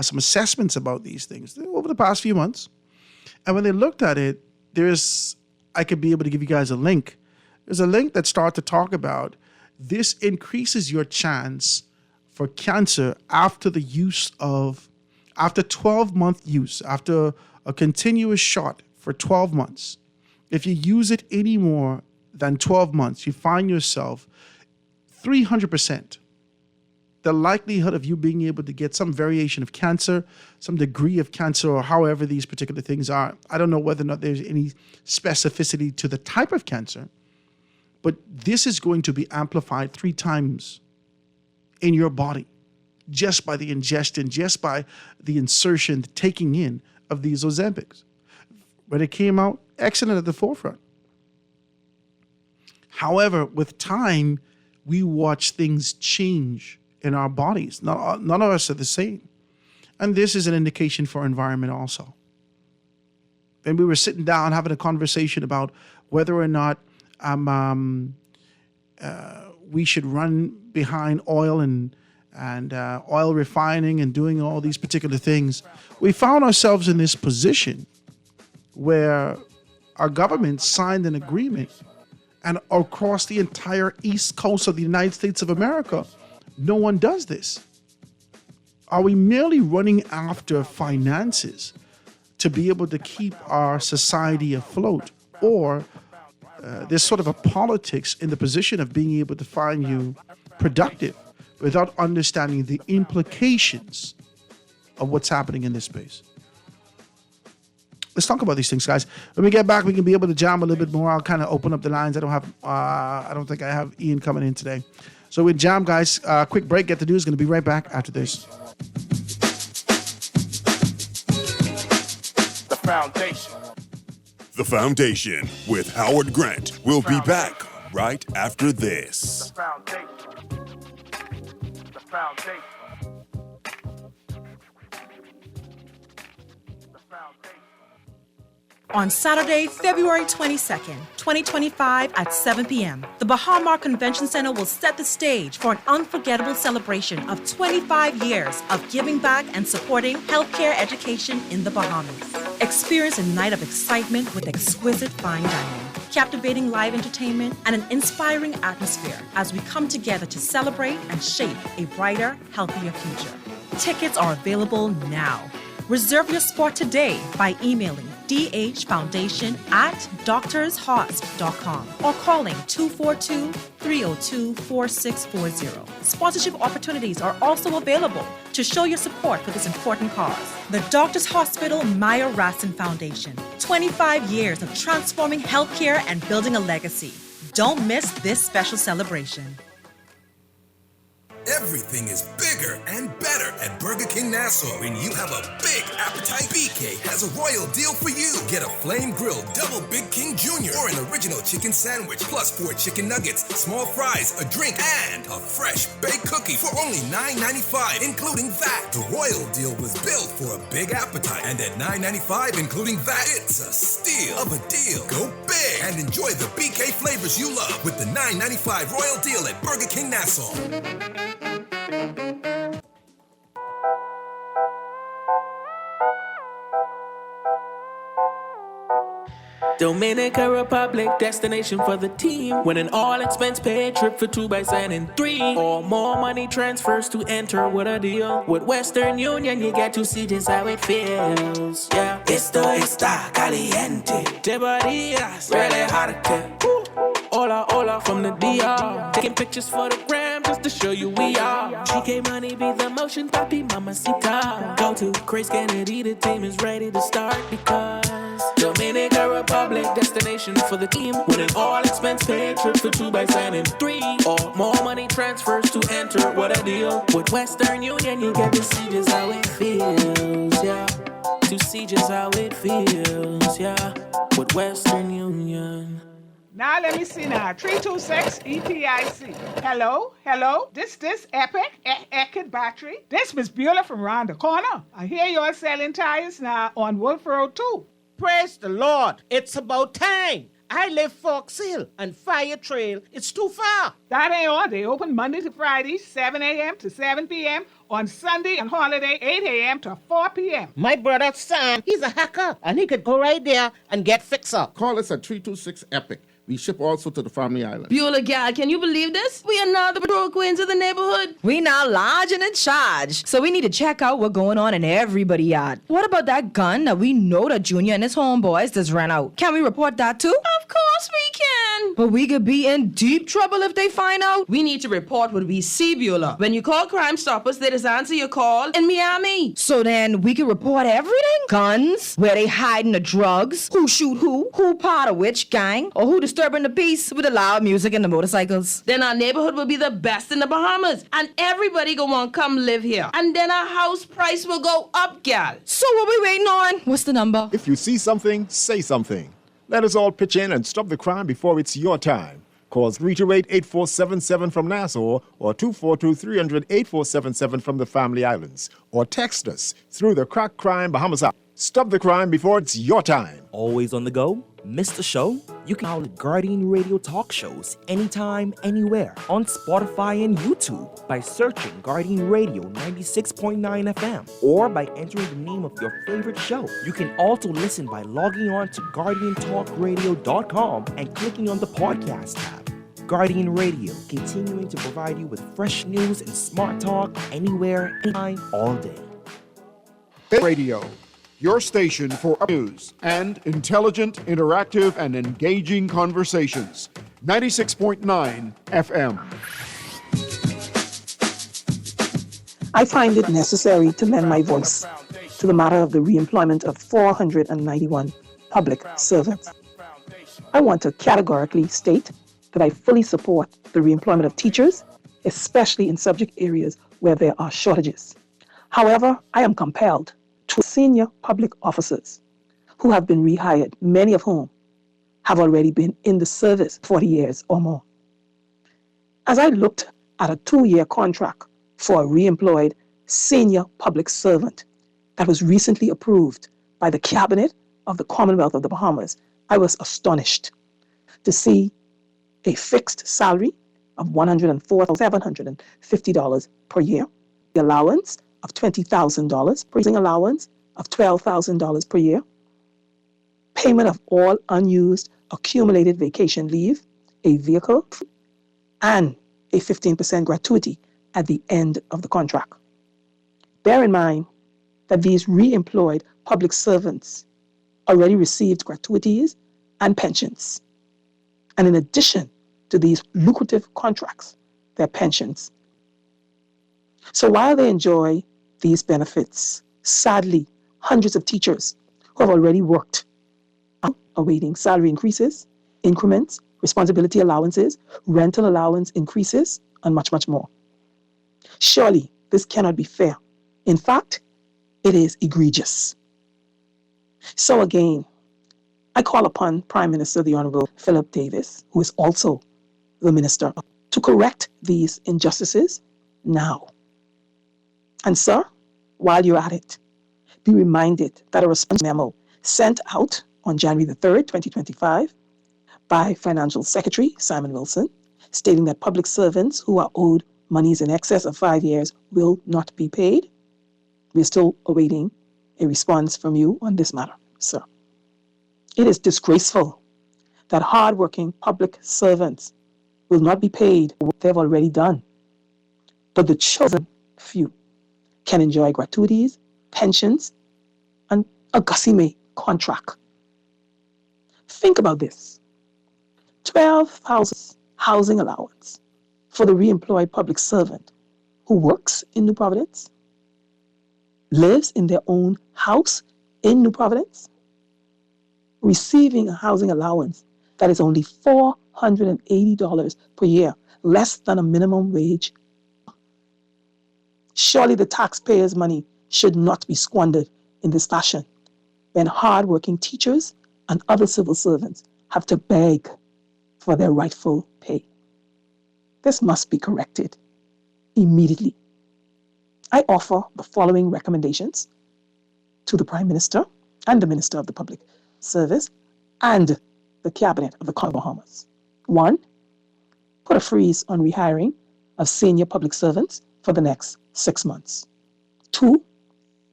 some assessments about these things over the past few months. And when they looked at it, I could be able to give you guys a link. There's a link that starts to talk about this increases your chance for cancer after 12-month use, after a continuous shot for 12 months. If you use it any more than 12 months, you find yourself 300% the likelihood of you being able to get some variation of cancer, some degree of cancer, or however these particular things are. I don't know whether or not there's any specificity to the type of cancer, but this is going to be amplified 3 times in your body just by the ingestion, just by the insertion, the taking in of these Ozempics. When it came out, excellent at the forefront. However, with time, we watch things change in our bodies. None of us are the same. And this is an indication for environment also. And we were sitting down having a conversation about whether or not we should run behind oil and oil refining and doing all these particular things. We found ourselves in this position where our government signed an agreement, and across the entire east coast of the United States of America, no one does this. Are we merely running after finances to be able to keep our society afloat? Or there's sort of a politics in the position of being able to find you productive without understanding the implications of what's happening in this space? Let's talk about these things, guys. When we get back, we can be able to jam a little bit more. I'll kind of open up the lines. I don't think I have Ian coming in today. So we jam, guys. Quick break. Get the news. Going to be right back after this. The Foundation. The Foundation with Howard Grant. We'll be back right after this. The Foundation. The Foundation. The Foundation. On Saturday, February 22nd, 2025 at 7 p.m., the Bahamar Convention Center will set the stage for an unforgettable celebration of 25 years of giving back and supporting healthcare education in the Bahamas. Experience a night of excitement with exquisite fine dining, captivating live entertainment, and an inspiring atmosphere as we come together to celebrate and shape a brighter, healthier future. Tickets are available now. Reserve your spot today by emailing dhfoundation@doctorshosp.com or calling 242-302-4640. Sponsorship opportunities are also available to show your support for this important cause. The Doctors Hospital Maya Rassin Foundation. 25 years of transforming healthcare and building a legacy. Don't miss this special celebration. Everything is bigger and better at Burger King Nassau. When you have a big appetite, BK has a royal deal for you. Get a flame grilled double Big King Jr. or an original chicken sandwich plus 4 chicken nuggets, small fries, a drink, and a fresh baked cookie for only $9.95, including that. The royal deal was built for a big appetite, and at $9.95, including that, it's a steal of a deal. Go big and enjoy the BK flavors you love with the $9.95 royal deal at Burger King Nassau. Dominica Republic, destination for the team. When an all-expense paid trip for 2 by signing 3. Or more money transfers to enter. What a deal. With Western Union, you get to see just how it feels. Yeah. Esto está caliente. Te varías. Really hard to tell. Hola, hola from the DR. Taking pictures for the gram just to show you we are. GK Money be the motion, papi, mamacita. Go to Chris Kennedy, the team is ready to start because Dominica Republic, destination for the team. With an all-expense paid trip for 2 by signing 3. Or more money transfers to enter. What a deal. With Western Union, you get to see just how it feels, yeah. To see just how it feels, yeah. With Western Union. Now let me see now. 326 EPIC. Hello? This Epic battery. This Miss Beulah from round the corner. I hear you're selling tires now on Wolf Road too. Praise the Lord. It's about time. I live Fox Hill and Fire Trail. It's too far. That ain't all. They open Monday to Friday, 7 a.m. to 7 p.m. On Sunday and holiday, 8 a.m. to 4 p.m. My brother Sam, he's a hacker, and he could go right there and get fixed up. Call us at 326 EPIC. We ship also to the Family Island. Beulah, gal, can you believe this? We are now the patrol queens of the neighborhood. We now large and in charge. So we need to check out what's going on in everybody's yard. What about that gun that we know that Junior and his homeboys just ran out? Can we report that too? Of course we can. man. But we could be in deep trouble if they find out. We need to report what we see, Beulah. When you call Crime Stoppers, they just answer your call in Miami. So then we can report everything? Guns, where they hiding the drugs, who shoot who part of which gang, or who disturbing the peace with the loud music and the motorcycles. Then our neighborhood will be the best in the Bahamas, and everybody gonna want to come live here. And then our house price will go up, gal. So what we waiting on? What's the number? If you see something, say something. Let us all pitch in and stop the crime before it's your time. Call 328-8477 from Nassau or 242-300-8477 from the Family Islands. Or text us through the Crack Crime Bahamas app. Stop the crime before it's your time. Always on the go? Missed the show? You can download Guardian Radio talk shows anytime, anywhere on Spotify and YouTube by searching Guardian Radio 96.9 FM or by entering the name of your favorite show. You can also listen by logging on to GuardianTalkRadio.com and clicking on the podcast tab. Guardian Radio, continuing to provide you with fresh news and smart talk anywhere, anytime, all day. Radio, your station for news and intelligent, interactive, and engaging conversations. 96.9 FM. I find it necessary to lend my voice to the matter of the reemployment of 491 public servants. I want to categorically state that I fully support the reemployment of teachers, especially in subject areas where there are shortages. However, I am compelled to senior public officers who have been rehired, many of whom have already been in the service 40 years or more. As I looked at a 2-year contract for a reemployed senior public servant that was recently approved by the Cabinet of the Commonwealth of the Bahamas, I was astonished to see a fixed salary of $104,750 per year, the allowance of $20,000, praising allowance of $12,000 per year, payment of all unused accumulated vacation leave, a vehicle, and a 15% gratuity at the end of the contract. Bear in mind that these re-employed public servants already received gratuities and pensions. And in addition to these lucrative contracts, their pensions. So while they enjoy these benefits, sadly, hundreds of teachers who have already worked are awaiting salary increases, increments, responsibility allowances, rental allowance increases, and much, much more. Surely, this cannot be fair. In fact, it is egregious. So again, I call upon Prime Minister the Honorable Philip Davis, who is also the minister, to correct these injustices now. And sir, while you're at it, be reminded that a response memo sent out on January the 3rd, 2025, by Financial Secretary Simon Wilson, stating that public servants who are owed monies in excess of 5 years will not be paid. We're still awaiting a response from you on this matter, sir. It is disgraceful that hardworking public servants will not be paid for what they've already done, but the chosen few can enjoy gratuities, pensions, and a gussie contract. Think about this. $12,000 housing allowance for the reemployed public servant who works in New Providence, lives in their own house in New Providence, receiving a housing allowance that is only $480 per year, less than a minimum wage. Surely the taxpayers' money should not be squandered in this fashion when hard-working teachers and other civil servants have to beg for their rightful pay. This must be corrected immediately. I offer the following recommendations to the Prime Minister and the Minister of the Public Service and the Cabinet of the Bahamas. 1, put a freeze on rehiring of senior public servants for the next 6 months. 2,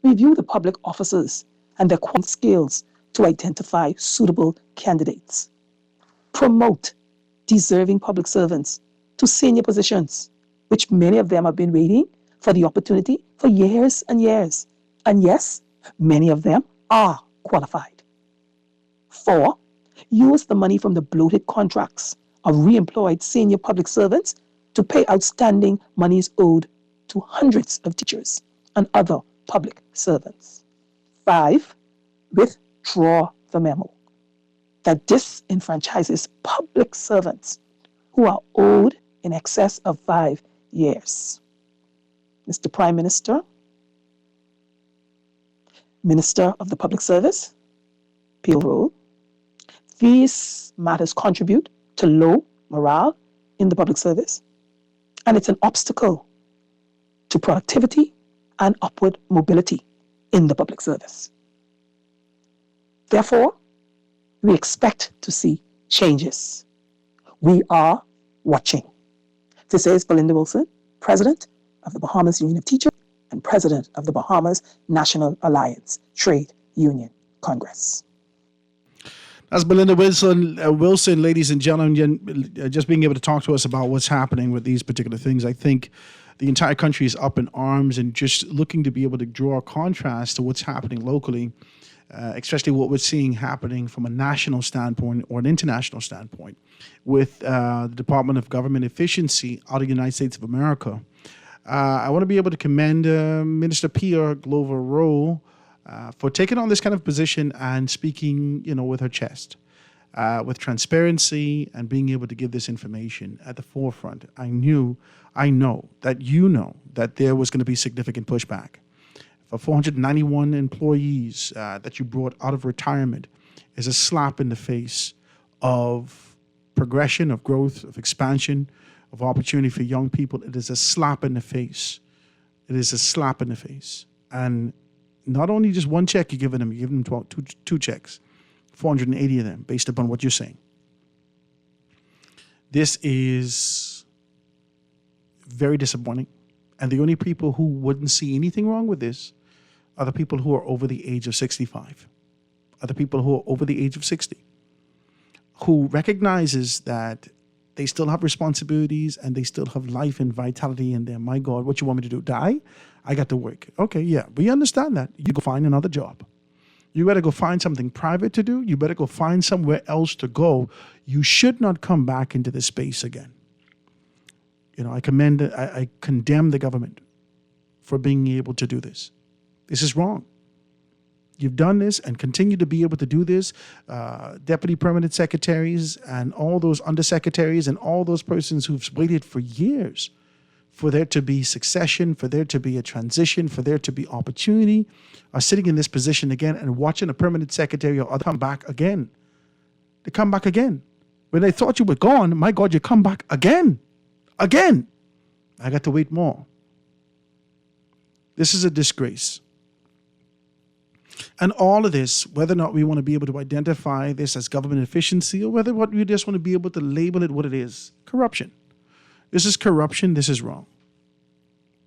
review the public officers and their skills to identify suitable candidates. Promote deserving public servants to senior positions, which many of them have been waiting for the opportunity for years and years. And yes, many of them are qualified. 4, use the money from the bloated contracts of re-employed senior public servants to pay outstanding monies owed to hundreds of teachers and other public servants. 5, withdraw the memo that disenfranchises public servants who are owed in excess of 5 years. Mr. Prime Minister, Minister of the Public Service, payroll, these matters contribute to low morale in the public service, and it's an obstacle to productivity and upward mobility in the public service. Therefore, we expect to see changes. We are watching. This is Belinda Wilson, President of the Bahamas Union of Teachers and President of the Bahamas National Alliance Trade Union Congress. That's Belinda Wilson, ladies and gentlemen, just being able to talk to us about what's happening with these particular things. I think the entire country is up in arms and just looking to be able to draw a contrast to what's happening locally, especially what we're seeing happening from a national standpoint or an international standpoint with the Department of Government Efficiency out of the United States of America. I want to be able to commend Minister Pia Glover Rowe for taking on this kind of position and speaking, with her chest, with transparency and being able to give this information at the forefront. I know that there was going to be significant pushback. For 491 employees that you brought out of retirement is a slap in the face of progression, of growth, of expansion, of opportunity for young people. It is a slap in the face. It is a slap in the face. And not only just one check you're giving them, you're giving them two checks, 480 of them, based upon what you're saying. This is very disappointing. And the only people who wouldn't see anything wrong with this are the people who are over the age of 65, are the people who are over the age of 60, who recognizes that they still have responsibilities and they still have life and vitality in them. My God, what you want me to do? Die? I got to work. Okay, yeah, we understand that. You go find another job. You better go find something private to do. You better go find somewhere else to go. You should not come back into this space again. I condemn the government for being able to do this. This is wrong. You've done this and continue to be able to do this. Deputy permanent secretaries and all those undersecretaries and all those persons who've waited for years for there to be succession, for there to be a transition, for there to be opportunity, are sitting in this position again and watching a permanent secretary or other come back again. They come back again. When they thought you were gone, my God, you come back again. Again. I got to wait more. This is a disgrace. And all of this, whether or not we want to be able to identify this as government efficiency or whether what we just want to be able to label it what it is, corruption. This is corruption. This is wrong.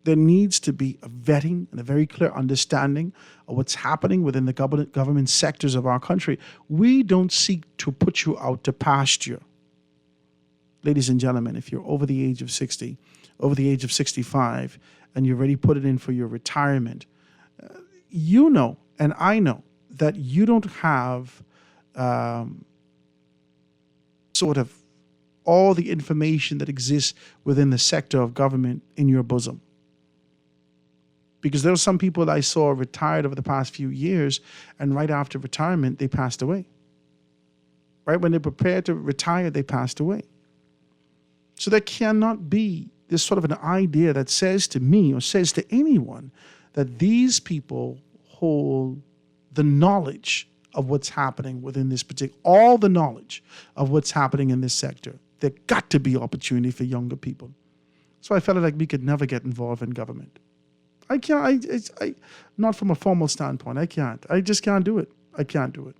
There needs to be a vetting and a very clear understanding of what's happening within the government sectors of our country. We don't seek to put you out to pasture. Ladies and gentlemen, if you're over the age of 60, over the age of 65, and you've already put it in for your retirement, and I know that you don't have sort of all the information that exists within the sector of government in your bosom. Because there were some people that I saw retired over the past few years, and right after retirement, they passed away. Right when they prepared to retire, they passed away. So there cannot be this sort of an idea that says to me or says to anyone that these people hold the knowledge of what's happening within this all the knowledge of what's happening in this sector. There got to be opportunity for younger people. So I felt like we could never get involved in government. I can't, not from a formal standpoint, I can't. I just can't do it. I can't do it.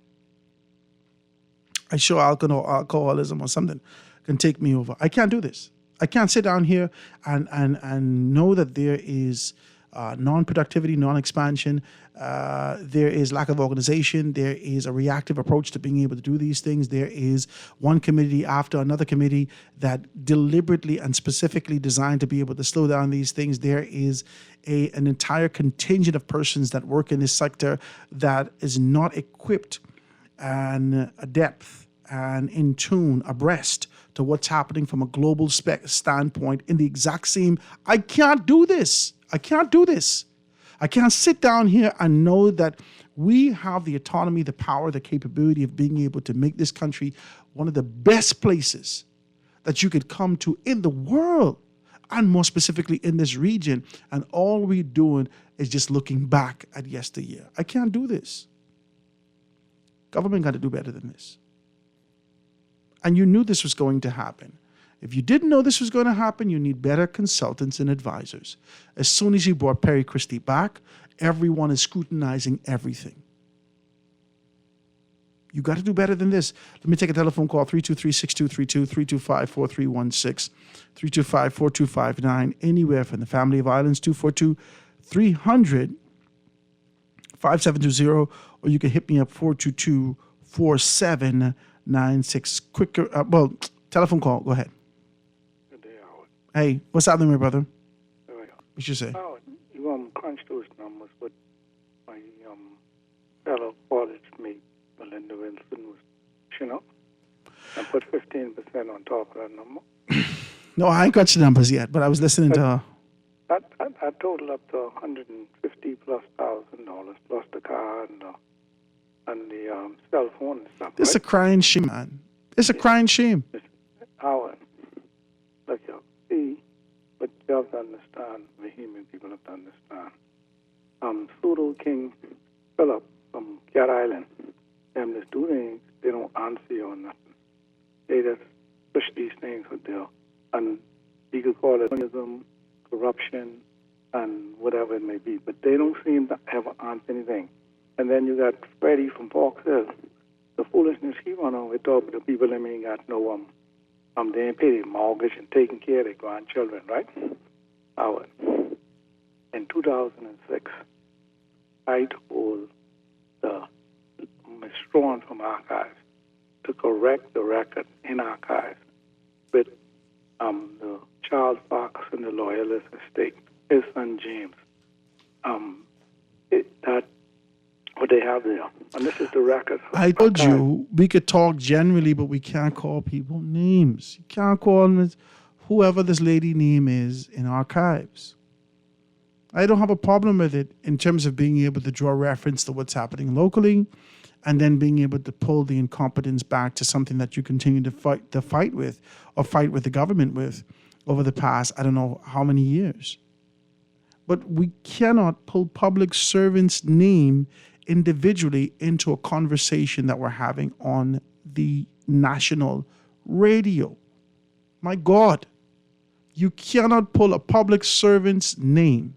I show alcoholism or something can take me over. I can't do this. I can't sit down here and know that there is non-productivity, non-expansion, there is lack of organization, there is a reactive approach to being able to do these things, there is one committee after another committee that deliberately and specifically designed to be able to slow down these things, there is an entire contingent of persons that work in this sector that is not equipped and adept and in tune, abreast to what's happening from a global standpoint in the exact same. I can't do this. I can't do this. I can't sit down here and know that we have the autonomy, the power, the capability of being able to make this country one of the best places that you could come to in the world, and more specifically in this region. And all we're doing is just looking back at yesteryear. I can't do this. Government got to do better than this. And you knew this was going to happen. If you didn't know this was going to happen, you need better consultants and advisors. As soon as you brought Perry Christie back, everyone is scrutinizing everything. You got to do better than this. Let me take a telephone call, 323-6232, 325-4316, 325-4259, anywhere from the Family of Islands, 242-300-5720, or you can hit me up, 422-4796. Quicker, telephone call, go ahead. Good day, Howard. Hey, what's happening, my brother? There we go. What you say? Howard, you crunched those numbers with my fellow college mate, Melinda Wilson, was pushing up, and put 15% on top of that number. No, I ain't got the numbers yet, but I was listening to her. That totaled up to $150,000+ plus the car and the cell phone and stuff. This is a crying shame, man. It's a crying shame. Howard, look, see, but you have to understand, Bahamian people have to understand. Pseudo King Philip from Cat Island, them just do things, they don't answer you or nothing. They just push these things with their, and you could call it communism, corruption, and whatever it may be, but they don't seem to ever answer anything. And then you got Freddie from Fox Hill. The foolishness he run on with talking to people that ain't got no they ain't pay their mortgage and taking care of their grandchildren, right? Howard, in 2006, I told Ms. Strawn from Archives to correct the record in Archives with the Charles Fox and the Loyalist estate, his son James. What they have there, and this is the record. I told you we could talk generally, but we can't call people names. You can't call them whoever this lady name is in Archives. I don't have a problem with it in terms of being able to draw reference to what's happening locally, and then being able to pull the incompetence back to something that you continue to fight with the government with over the past, I don't know how many years. But we cannot pull public servants' name individually into a conversation that we're having on the national radio. My God, you cannot pull a public servant's name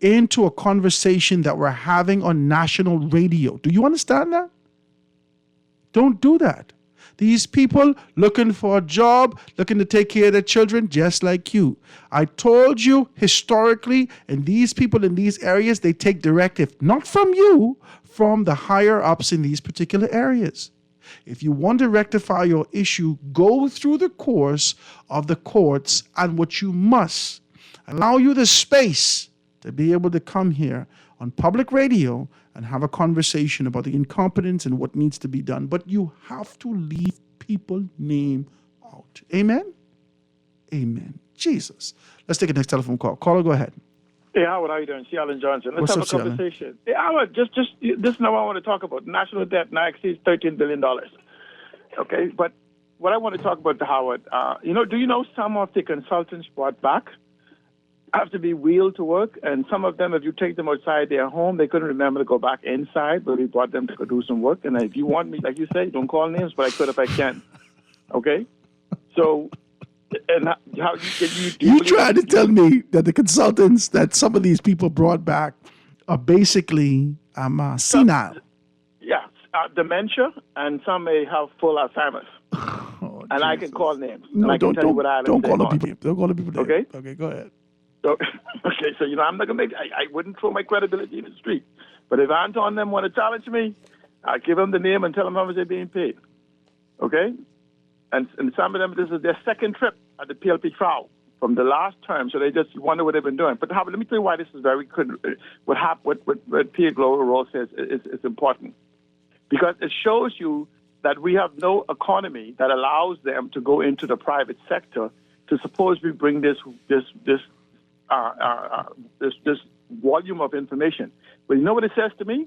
into a conversation that we're having on national radio. Do you understand that? Don't do that. These people looking for a job, looking to take care of their children, just like you. I told you historically, and these people in these areas, they take directive, not from you, from the higher ups in these particular areas. If you want to rectify your issue, go through the course of the courts, and what you must allow you the space to be able to come here on public radio and have a conversation about the incompetence and what needs to be done. But you have to leave people's name out. Amen? Amen. Jesus. Let's take a next telephone call. Caller, go ahead. Hey, Howard, how you doing? C. Alan Johnson. Let's What's have up, a conversation. Hey, Howard, just this is now I want to talk about. National debt now exceeds $13 billion. Okay, but what I want to talk about, Howard, do you know some of the consultants brought back have to be wheeled to work, and some of them, if you take them outside their home, they couldn't remember to go back inside, but we brought them to go do some work. And if you want me, like you say, don't call names, but I could if I can. Okay? So, and how you trying to tell me that the consultants that some of these people brought back are basically senile? Yeah, dementia, and some may have full Alzheimer's. And I can call names. No, and I can tell you what don't call the people. Don't call the people. Okay? Okay, go ahead. So, okay, so, I'm not going to make, I wouldn't throw my credibility in the street. But if Anton them want to challenge me, I'll give them the name and tell them how much they're being paid. Okay? And some of them, this is their second trip at the PLP trial from the last term, so they just wonder what they've been doing. But let me tell you why this is very good. What Pierre Global Role says is important. Because it shows you that we have no economy that allows them to go into the private sector to supposedly bring this volume of information. But you know what it says to me?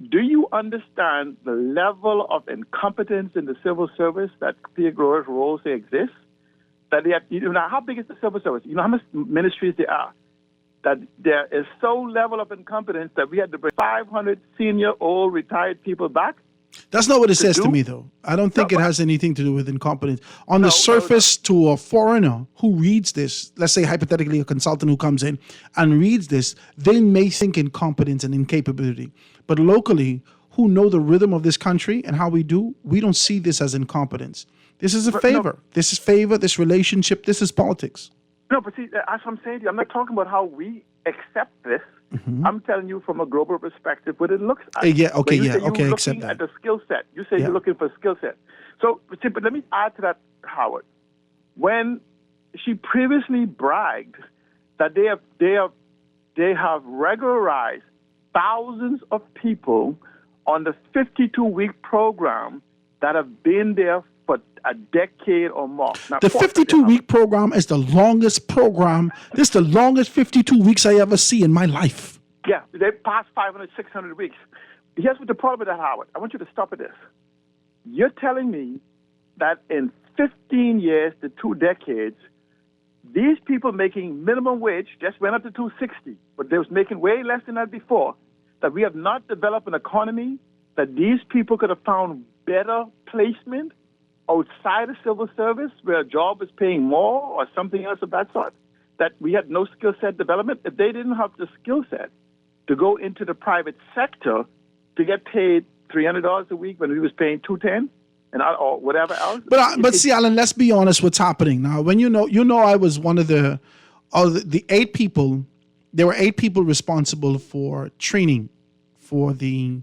Do you understand the level of incompetence in the civil service that Pierre Growers roles they exist? That they have, how big is the civil service? You know how many ministries there are? That there is so level of incompetence that we had to bring 500 senior-old retired people back. That's not what it says to me, though. I don't think it has anything to do with incompetence. On the surface, to a foreigner who reads this, let's say hypothetically a consultant who comes in and reads this, they may think incompetence and incapability. But locally, who know the rhythm of this country and how we do, we don't see this as incompetence. This is a favor. This is favor, this relationship, this is politics. No, but see, as I'm saying to you, I'm not talking about how we accept this. I'm telling you from a global perspective what it looks like. Accept that. At the skill set. You say you're looking for a skill set. So, but let me add to that, Howard. When she previously bragged that they have regularized thousands of people on the 52-week program that have been there for a decade or more. Now, the 52-week program is the longest program. This is the longest 52 weeks I ever see in my life. Yeah, they passed 500, 600 weeks. Here's what the problem with that, Howard. I want you to stop at this. You're telling me that in 15 years to 2 decades, these people making minimum wage just went up to $2.60, but they was making way less than that before, that we have not developed an economy that these people could have found better placement outside the civil service where a job is paying more or something else of that sort, that we had no skill set development. If they didn't have the skill set to go into the private sector to get paid $300 a week when we was paying $210 or whatever else. But see, Alan, let's be honest what's happening now. When you know I was one of the 8 people, there were 8 people responsible for training for the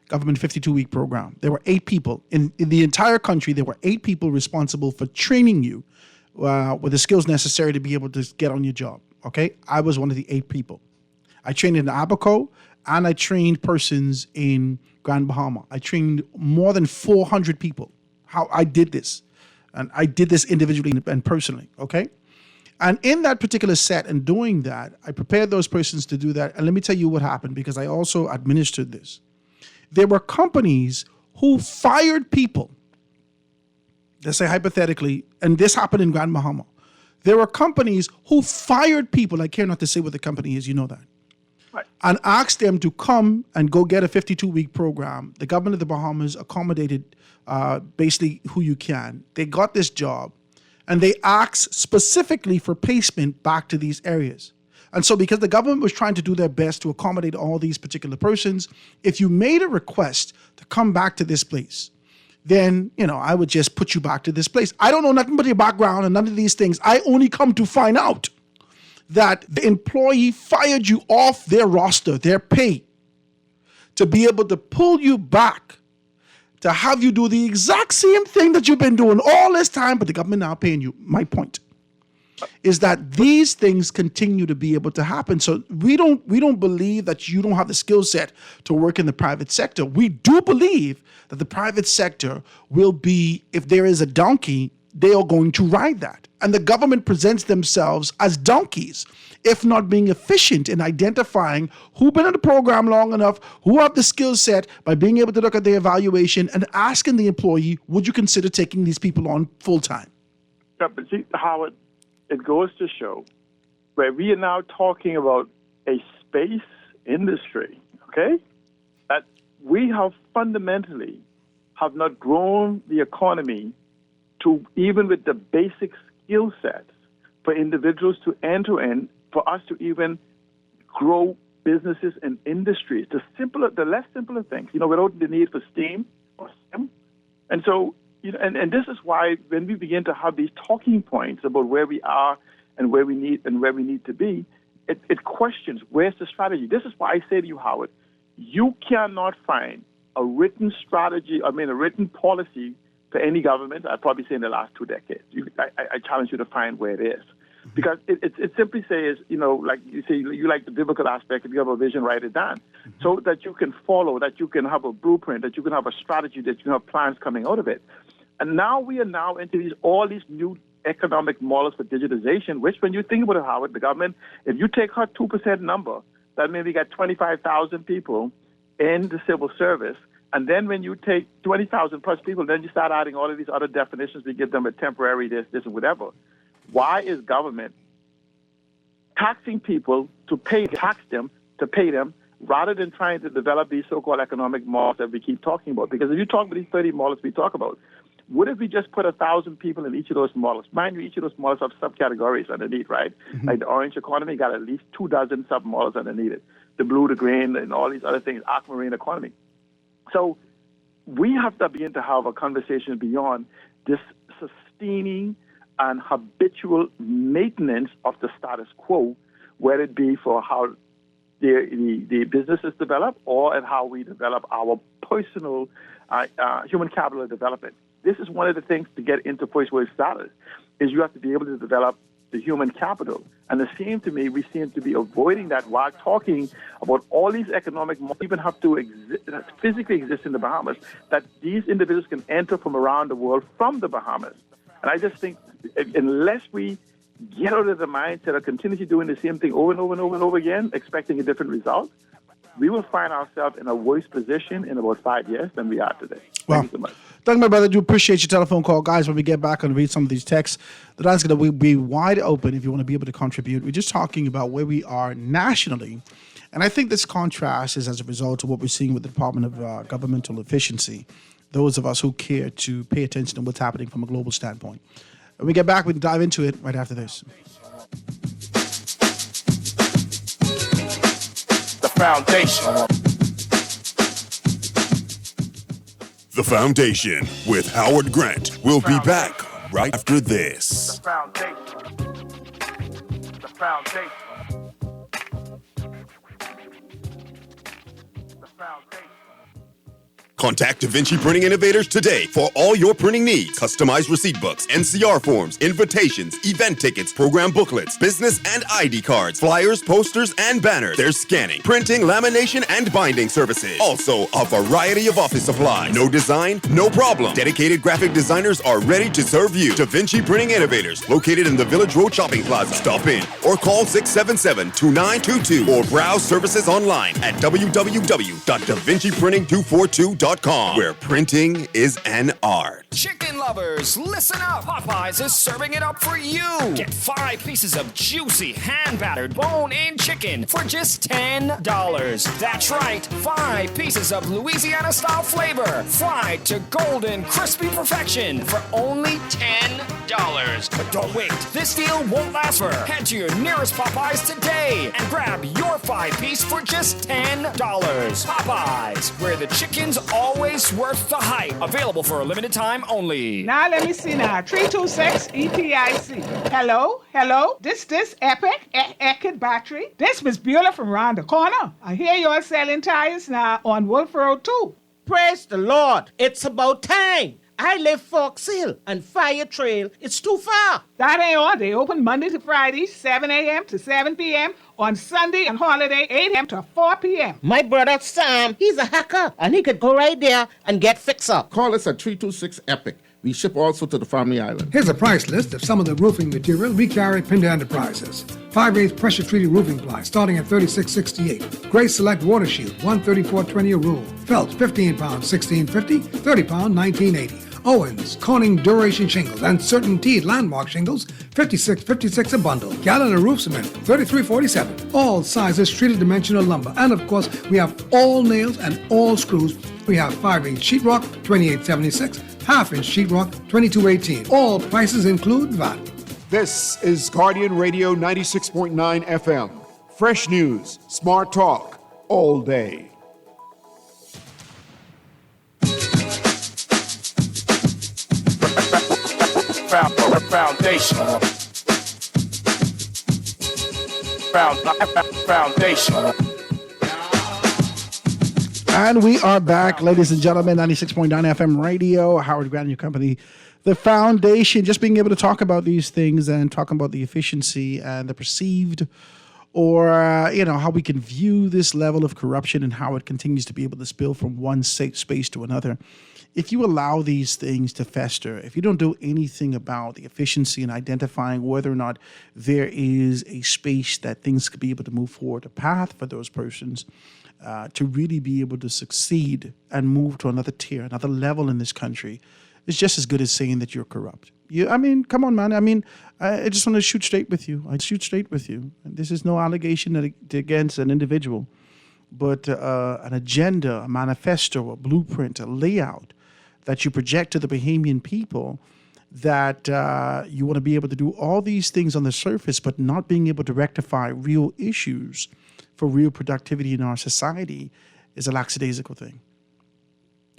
government 52-week program. There were 8 people. In the entire country, there were 8 people responsible for training you with the skills necessary to be able to get on your job. Okay? I was one of the 8 people. I trained in Abaco, and I trained persons in Grand Bahama. I trained more than 400 people. How I did this. And I did this individually and personally. Okay? And in that particular set and doing that, I prepared those persons to do that. And let me tell you what happened, because I also administered this. There were companies who fired people. Let's say hypothetically, and this happened in Grand Bahama. There were companies who fired people. I care not to say what the company is, you know that. Right. And asked them to come and go get a 52-week program. The government of the Bahamas accommodated basically who you can. They got this job, and they asked specifically for placement back to these areas. And so because the government was trying to do their best to accommodate all these particular persons, if you made a request to come back to this place, then, I would just put you back to this place. I don't know nothing but your background and none of these things. I only come to find out that the employee fired you off their roster, their pay, to be able to pull you back, to have you do the exact same thing that you've been doing all this time, but the government now paying you. My point is that these things continue to be able to happen. So we don't believe that you don't have the skill set to work in the private sector. We do believe that the private sector will be, if there is a donkey, they are going to ride that. And the government presents themselves as donkeys, if not being efficient in identifying who been in the program long enough, who have the skill set, by being able to look at the evaluation and asking the employee, would you consider taking these people on full time? Yeah, but see, Howard, it goes to show where we are now talking about a space industry, okay, that we have fundamentally have not grown the economy to even with the basic skill sets for individuals to enter in, for us to even grow businesses and industries. The less simpler things, without the need for STEAM or STEM. And so, and this is why when we begin to have these talking points about where we are and where we need to be, it questions where's the strategy. This is why I say to you, Howard, you cannot find a written strategy, a written policy for any government, I'd probably say in the last 2 decades. I challenge you to find where it is. Because it simply says, like you say, you like the biblical aspect, if you have a vision, write it down. so that you can follow, that you can have a blueprint, that you can have a strategy, that you can have plans coming out of it. And now we are now into all these new economic models for digitization, which when you think about it, Howard, the government, if you take her 2% number, that means we got 25,000 people in the civil service. And then when you take 20,000 plus people, then you start adding all of these other definitions. We give them a temporary this, and whatever. Why is government taxing people to pay them, rather than trying to develop these so-called economic models that we keep talking about? Because if you talk about these 30 models we talk about, what if we just put 1,000 people in each of those models? Mind you, each of those models have subcategories underneath, right? Like the orange economy got at least 24 sub-models underneath it. The blue, the green, and all these other things, aquamarine economy. So we have to begin to have a conversation beyond this sustaining and habitual maintenance of the status quo, whether it be for how the businesses develop or at how we develop our personal human capital development. This is one of the things to get into place where it started, is you have to be able to develop the human capital. And it seems to me we seem to be avoiding that while talking about all these economic models even have to physically exist in the Bahamas, that these individuals can enter from around the world from the Bahamas. And I just think unless we get out of the mindset of continuously doing the same thing over and over and over and over again, expecting a different result, we will find ourselves in a worse position in about 5 years than we are today. Thank you so much. Thank you, my brother. I do appreciate your telephone call. Guys, when we get back and read some of these texts, the line's going to be wide open if you want to be able to contribute. We're just talking about where we are nationally. And I think this contrast is as a result of what we're seeing with the Department of Governmental Efficiency, those of us who care to pay attention to what's happening from a global standpoint. When we get back, we can dive into it right after this. The Foundation. The Foundation with Howard Grant. We'll be back right after this. The Foundation. The Foundation. The Foundation. Contact Da Vinci Printing Innovators today for all your printing needs. Customized receipt books, NCR forms, invitations, event tickets, program booklets, business and ID cards, flyers, posters, and banners. There's scanning, printing, lamination, and binding services. Also, a variety of office supplies. No design? No problem. Dedicated graphic designers are ready to serve you. Da Vinci Printing Innovators, located in the Village Road Shopping Plaza. Stop in or call 677-2922 or browse services online at www.davinciprinting242.com, where printing is an art. Chicken lovers, listen up. Popeyes is serving it up for you. Get 5 pieces of juicy, hand-battered, bone-in chicken for just $10. That's right, 5 pieces of Louisiana-style flavor, fried to golden, crispy perfection for only $10. But don't wait, this deal won't last forever. Head to your nearest Popeyes today and grab your 5-piece for just $10. Popeyes, where the chicken's always worth the hype. Available for a limited time only. Now let me see now. 326 EPIC. Hello. This Epic Eckert battery. This Miss Beulah from round the corner. I hear you're selling tires now on Wolf Road too. Praise the Lord. It's about time. I live Fox Hill and Fire Trail. It's too far. That ain't all. They open Monday to Friday, 7 a.m. to 7 p.m. On Sunday and holiday, 8 a.m. to 4 p.m. My brother Sam, he's a hacker, and he could go right there and get fixed up. Call us at 326 EPIC. We ship also to the Family Island. Here's a price list of some of the roofing material we carry at Pinda Enterprises. 5/8 pressure-treated roofing ply starting at $36.68. Gray Select Water Shield, $134.20 a roll. Felt, 15 pounds, $16.50. 30 pound, $19.80. Owens, Corning Duration Shingles, and Certainty Landmark Shingles, $56.56 a bundle. Gallon of roof cement, $33.47. All sizes treated dimensional lumber. And of course, we have all nails and all screws. We have 5/8 sheetrock, $28.76. Half-inch sheetrock, $22.18. All prices include VAT. This is Guardian Radio 96.9 FM. Fresh news, smart talk, all day. Foundation. Foundation. And we are back, ladies and gentlemen, 96.9 FM radio, Howard Grant and your company, the Foundation. Just being able to talk about these things and talking about the efficiency and the perceived or how we can view this level of corruption and how it continues to be able to spill from one space to another. If you allow these things to fester, if you don't do anything about the efficiency in identifying whether or not there is a space that things could be able to move forward, a path for those persons to really be able to succeed and move to another tier, another level in this country, it's just as good as saying that you're corrupt. Come on, man. I just want to shoot straight with you. And this is no allegation against an individual, but an agenda, a manifesto, a blueprint, a layout that you project to the Bahamian people, that you want to be able to do all these things on the surface, but not being able to rectify real issues for real productivity in our society, is a lackadaisical thing.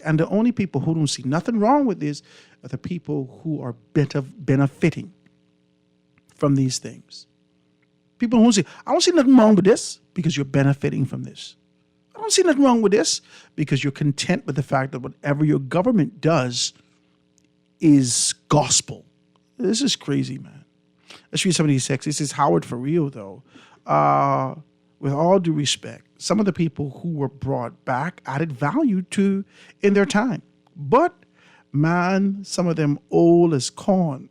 And the only people who don't see nothing wrong with this are the people who are benefiting from these things. People who say, I don't see nothing wrong with this, because you're benefiting from this. I don't see nothing wrong with this, because you're content with the fact that whatever your government does is gospel. This is crazy, man. Let's read some of these texts. This is Howard for real, though. With all due respect, some of the people who were brought back added value to in their time. But, man, some of them old as corn.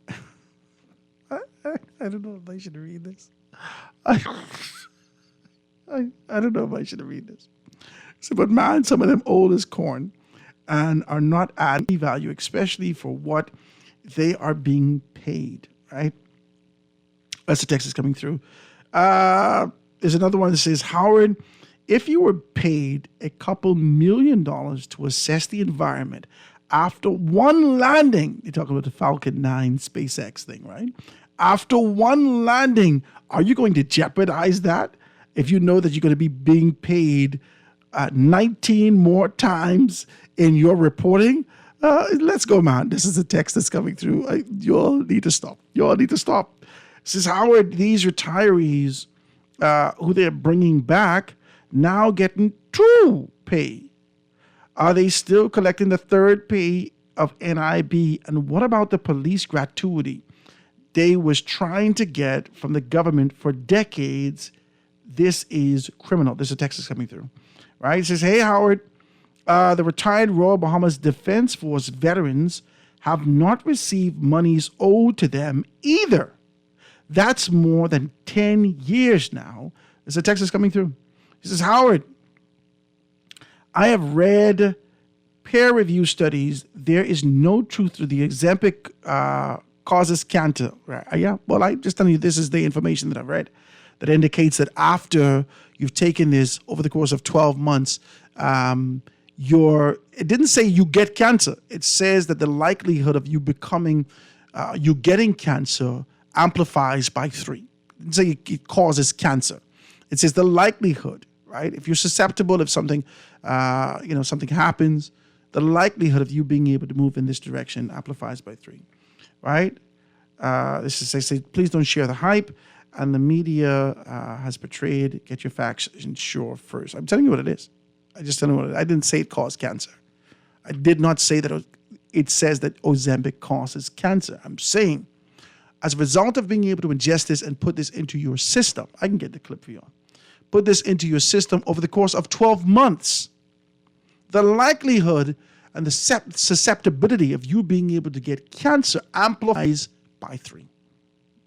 I don't know if I should read this. I don't know if I should read this. So, but, man, some of them old as corn and are not adding value, especially for what they are being paid, right? That's the text that's coming through. There's another one that says, Howard, if you were paid a couple $1 million to assess the environment after one landing, they talk about the Falcon 9 SpaceX thing, right? After one landing, are you going to jeopardize that if you know that you're going to be being paid 19 more times in your reporting? Let's go, man. This is a text that's coming through. You all need to stop. It says, Howard, these retirees who they're bringing back now getting 2 pay. Are they still collecting the 3rd pay of NIB? And what about the police gratuity they was trying to get from the government for decades? This is criminal. This is a text that's coming through, right? It says, hey, Howard, the retired Royal Bahamas Defense Force veterans have not received monies owed to them either. That's more than 10 years now. There's a text that's coming through. He says, Howard, I have read peer review studies. There is no truth to the Ozempic causes cancer. Right? Yeah, well, I just telling you, this is the information that I've read that indicates that after you've taken this over the course of 12 months, it didn't say you get cancer. It says that the likelihood of you becoming, you getting cancer amplifies by 3. It didn't say it causes cancer. It says the likelihood, right? If you're susceptible, if something, something happens, the likelihood of you being able to move in this direction amplifies by 3, right? This is, they say, please don't share the hype. And the media has portrayed, get your facts ensure first. I'm telling you what it is. I just tell you what it is. I didn't say it caused cancer. I did not say that it says that Ozempic causes cancer. I'm saying, as a result of being able to ingest this and put this into your system, I can get the clip for you. Put this into your system over the course of 12 months, the likelihood and the susceptibility of you being able to get cancer amplifies by 3.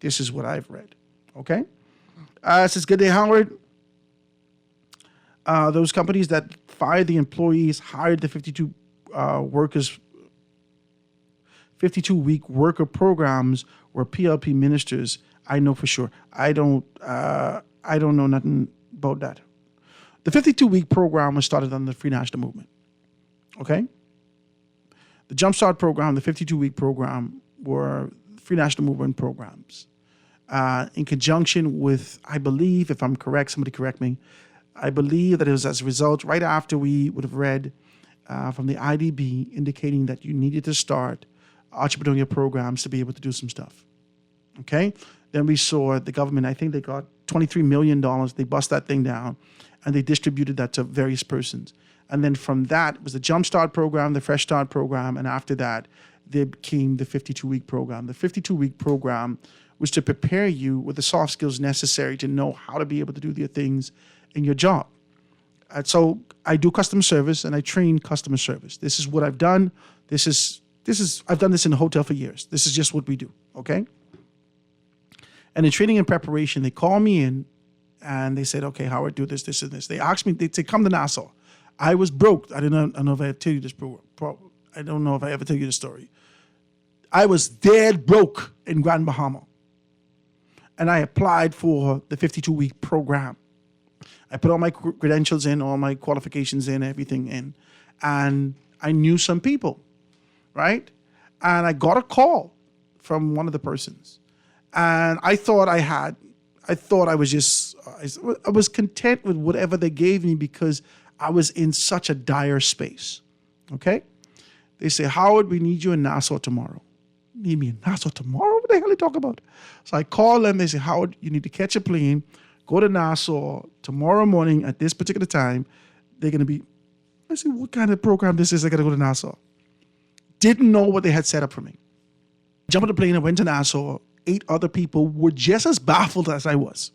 This is what I've read. Okay? It says, good day, Howard. Those companies that fired the employees, hired the 52-week worker programs were PLP ministers. I know for sure. I don't know nothing about that. The 52-week program was started under the Free National Movement. Okay? The Jumpstart program, the 52-week program, were Free National Movement programs. In conjunction with, I believe, if I'm correct, somebody correct me, I believe that it was as a result, right after we would have read from the IDB indicating that you needed to start entrepreneurial programs to be able to do some stuff. Okay? Then we saw the government, I think they got $23 million. They bust that thing down, and they distributed that to various persons. And then from that was the Jumpstart program, the Fresh Start program, and after that, there came the 52-week program. The 52-week program was to prepare you with the soft skills necessary to know how to be able to do the things in your job. So I do customer service and I train customer service. This is what I've done. I've done this in a hotel for years. This is just what we do, okay? And in training and preparation, they call me in and they said, okay, Howard, do this, this, and this. They asked me, they said, come to Nassau. I was broke. I don't know if I tell you this. I don't know if I ever tell you the story. I was dead broke in Grand Bahama. And I applied for the 52-week program. I put all my credentials in, all my qualifications in, everything in. And I knew some people, right? And I got a call from one of the persons. And I thought I was content with whatever they gave me because I was in such a dire space, okay? They say, Howard, we need you in Nassau tomorrow. Need me in Nassau tomorrow? What the hell are you talking about? So I call them, they say, Howard, you need to catch a plane, go to Nassau tomorrow morning at this particular time. They're going to be, I said, what kind of program this is? I got to go to Nassau. Didn't know what they had set up for me. Jumped on the plane and went to Nassau. 8 other people were just as baffled as I was.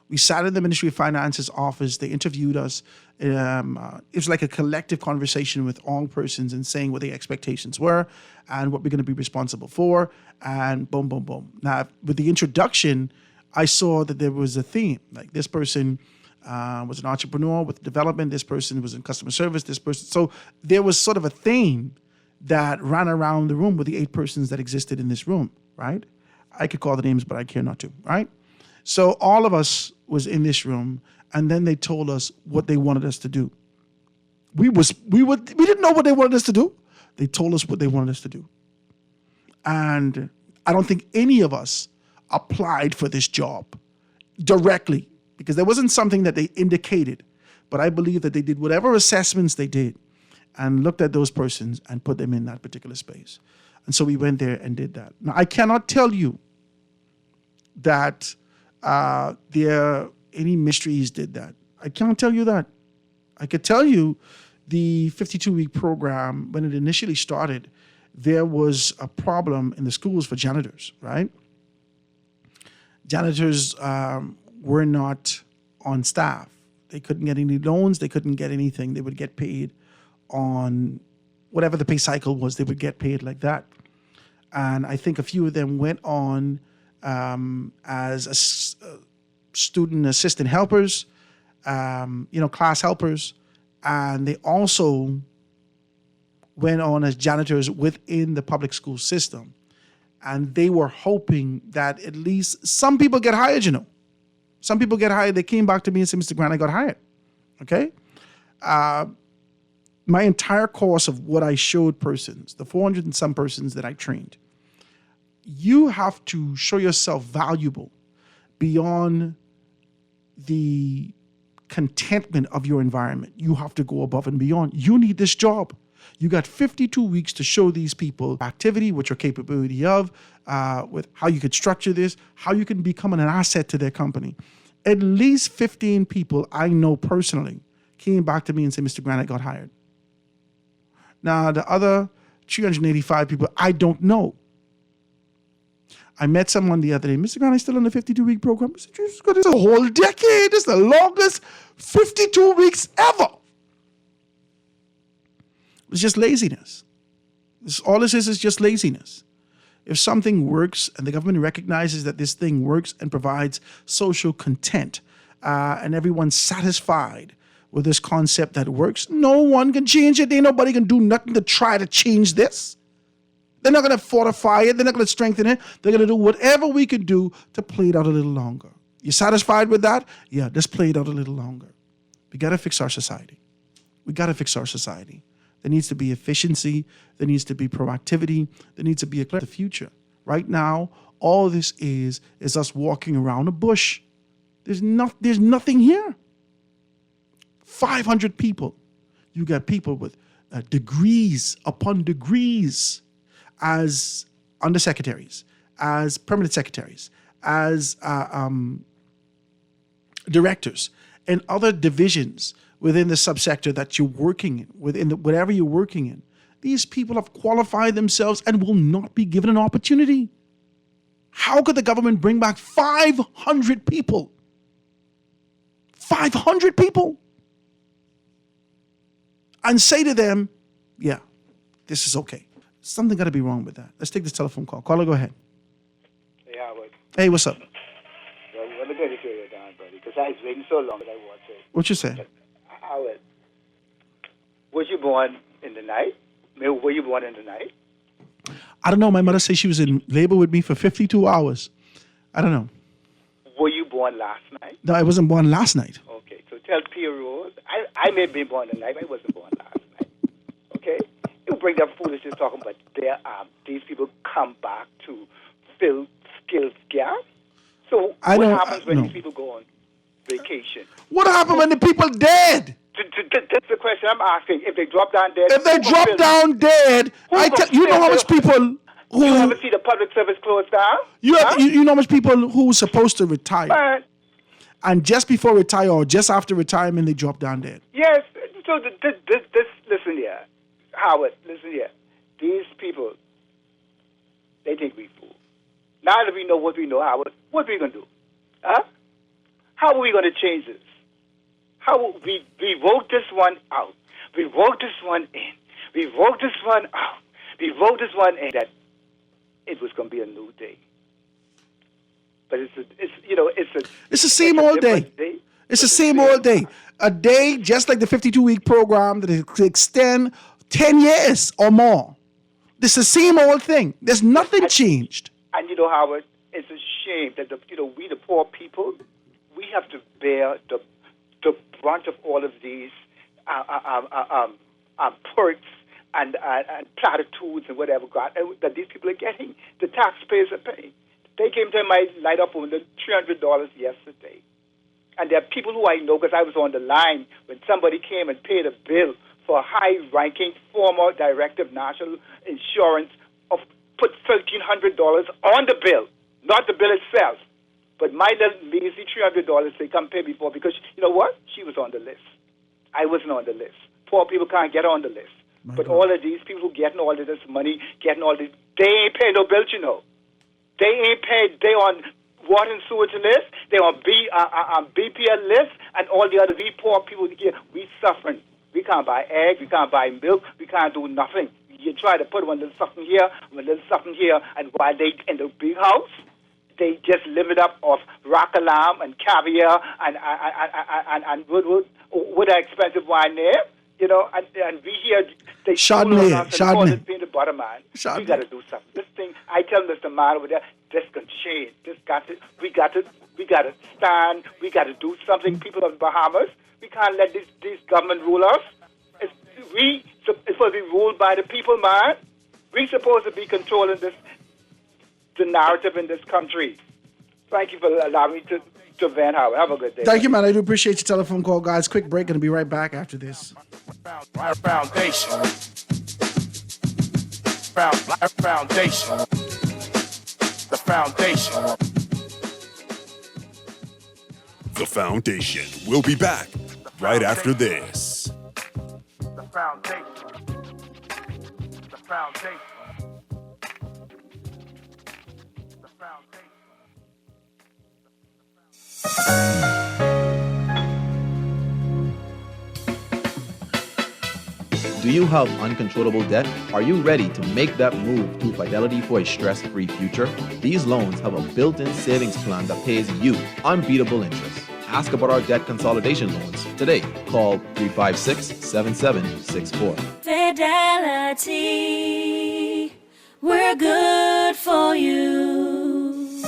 We sat in the Ministry of Finance's office. They interviewed us. It was like a collective conversation with all persons and saying what the expectations were and what we're going to be responsible for, and boom, boom, boom. Now, with the introduction, I saw that there was a theme. Like this person was an entrepreneur with development. This person was in customer service. This person. So there was sort of a theme that ran around the room with the 8 persons that existed in this room, right? I could call the names, but I care not to, right? So all of us was in this room, and then they told us what they wanted us to do. We didn't know what they wanted us to do. They told us what they wanted us to do. And I don't think any of us applied for this job directly because there wasn't something that they indicated. But I believe that they did whatever assessments they did and looked at those persons and put them in that particular space. And so we went there and did that. Now, I cannot tell you that any mysteries did that. I can't tell you that. I could tell you the 52-week program, when it initially started, there was a problem in the schools for janitors, right? Janitors were not on staff. They couldn't get any loans. They couldn't get anything. They would get paid on whatever the pay cycle was. They would get paid like that. And I think a few of them went on as student assistant helpers, class helpers, and they also went on as janitors within the public school system. And they were hoping that at least some people get hired, Some people get hired. They came back to me and said, Mr. Grant, I got hired. Okay? My entire course of what I showed persons, the 400 and some persons that I trained, you have to show yourself valuable beyond the contentment of your environment. You have to go above and beyond. You need this job. You got 52 weeks to show these people activity, what your capability of, with how you could structure this, how you can become an asset to their company. At least 15 people I know personally came back to me and said, Mr. Grant, I got hired. Now, the other 385 people, I don't know. I met someone the other day. Mr. Grant, I'm still on the 52-week program. I said, this is a whole decade. This is the longest 52 weeks ever. It's just laziness. All this is just laziness. If something works and the government recognizes that this thing works and provides social content and everyone's satisfied with this concept that works, no one can change it. Ain't nobody can do nothing to try to change this. They're not going to fortify it. They're not going to strengthen it. They're going to do whatever we can do to play it out a little longer. You satisfied with that? Yeah, let's play it out a little longer. We got to fix our society. We got to fix our society. There needs to be efficiency. There needs to be proactivity. There needs to be the future. Right now, all this is us walking around a bush. There's nothing here. 500 people. You got people with degrees upon degrees as undersecretaries, as permanent secretaries, as directors, and other divisions within the subsector that you're working in, whatever you're working in. These people have qualified themselves and will not be given an opportunity. How could the government bring back 500 people? 500 people? And say to them, yeah, this is okay. Something got to be wrong with that. Let's take this telephone call. Caller, go ahead. Hey, Howard. Hey, what's up? Well, let me get it to you down, buddy, because I was waiting so long that I want to. What you say? Howard, was you born in the night? Were you born in the night? I don't know. My mother said she was in labor with me for 52 hours. I don't know. Were you born last night? No, I wasn't born last night. Okay, so tell Pierre Rose, I may be born tonight, but I wasn't born last night. Okay? You bring that foolishness talking, but these people come back to fill skills gaps. So what happens when these people go on vacation? What happened when the people dead? That's the question I'm asking. If they drop down dead, if they drop down dead, you know how much people who you ever see the public service closed down? You know how much people who were supposed to retire, and just before retire or just after retirement they drop down dead. Yes. So this listen here, Howard. Listen here. These people, they think we fool. Now that we know what we know, Howard, what are we gonna do? Huh? How are we gonna change this? How we vote this one out. We vote this one in. We vote this one out. We vote this one in. That it was going to be a new day. But it's the same old day. It's the same old day. A day just like the 52-week program that is extend 10 years or more. It's the same old thing. There's nothing changed. And Howard, it's a shame that we the poor people, we have to bear the brunt of all of these perks and platitudes and whatever that these people are getting. The taxpayers are paying. They came to my light up on the $300 yesterday. And there are people who I know, because I was on the line when somebody came and paid a bill for a high-ranking former director of national insurance put $1,300 on the bill, not the bill itself. But my little measly $300 they come pay me for, because you know what? She was on the list. I wasn't on the list. Poor people can't get on the list. But all of these people who getting all of this money, getting all this, they ain't paying no bills, They ain't paid. They on water and sewage list. They on BPL list, and all the other we poor people here, we suffering. We can't buy eggs. We can't buy milk. We can't do nothing. You try to put one little something here, one little something here, and while they in the big house, they just live it up off rock alarm and caviar and with an expensive wine there, and we here they Chardonnay. Being the butter man. We got to do something. This thing, I tell Mr. Man over there, this can change. We got to stand. We got to do something. People of the Bahamas, we can't let these government rule us. It's supposed to be ruled by the people, man. We supposed to be controlling the narrative in this country. Thank you for allowing me to vent, Howard. Have a good day. Thank you, man. I do appreciate your telephone call, guys. Quick break. Gonna be right back after this. Foundation. Foundation. The foundation. The Foundation. We'll be back right after this. The foundation. The foundation. Do you have uncontrollable debt? Are you ready to make that move to Fidelity for a stress-free future? These loans have a built-in savings plan that pays you unbeatable interest. Ask about our debt consolidation loans today. Call 356-7764. Fidelity, we're good for you.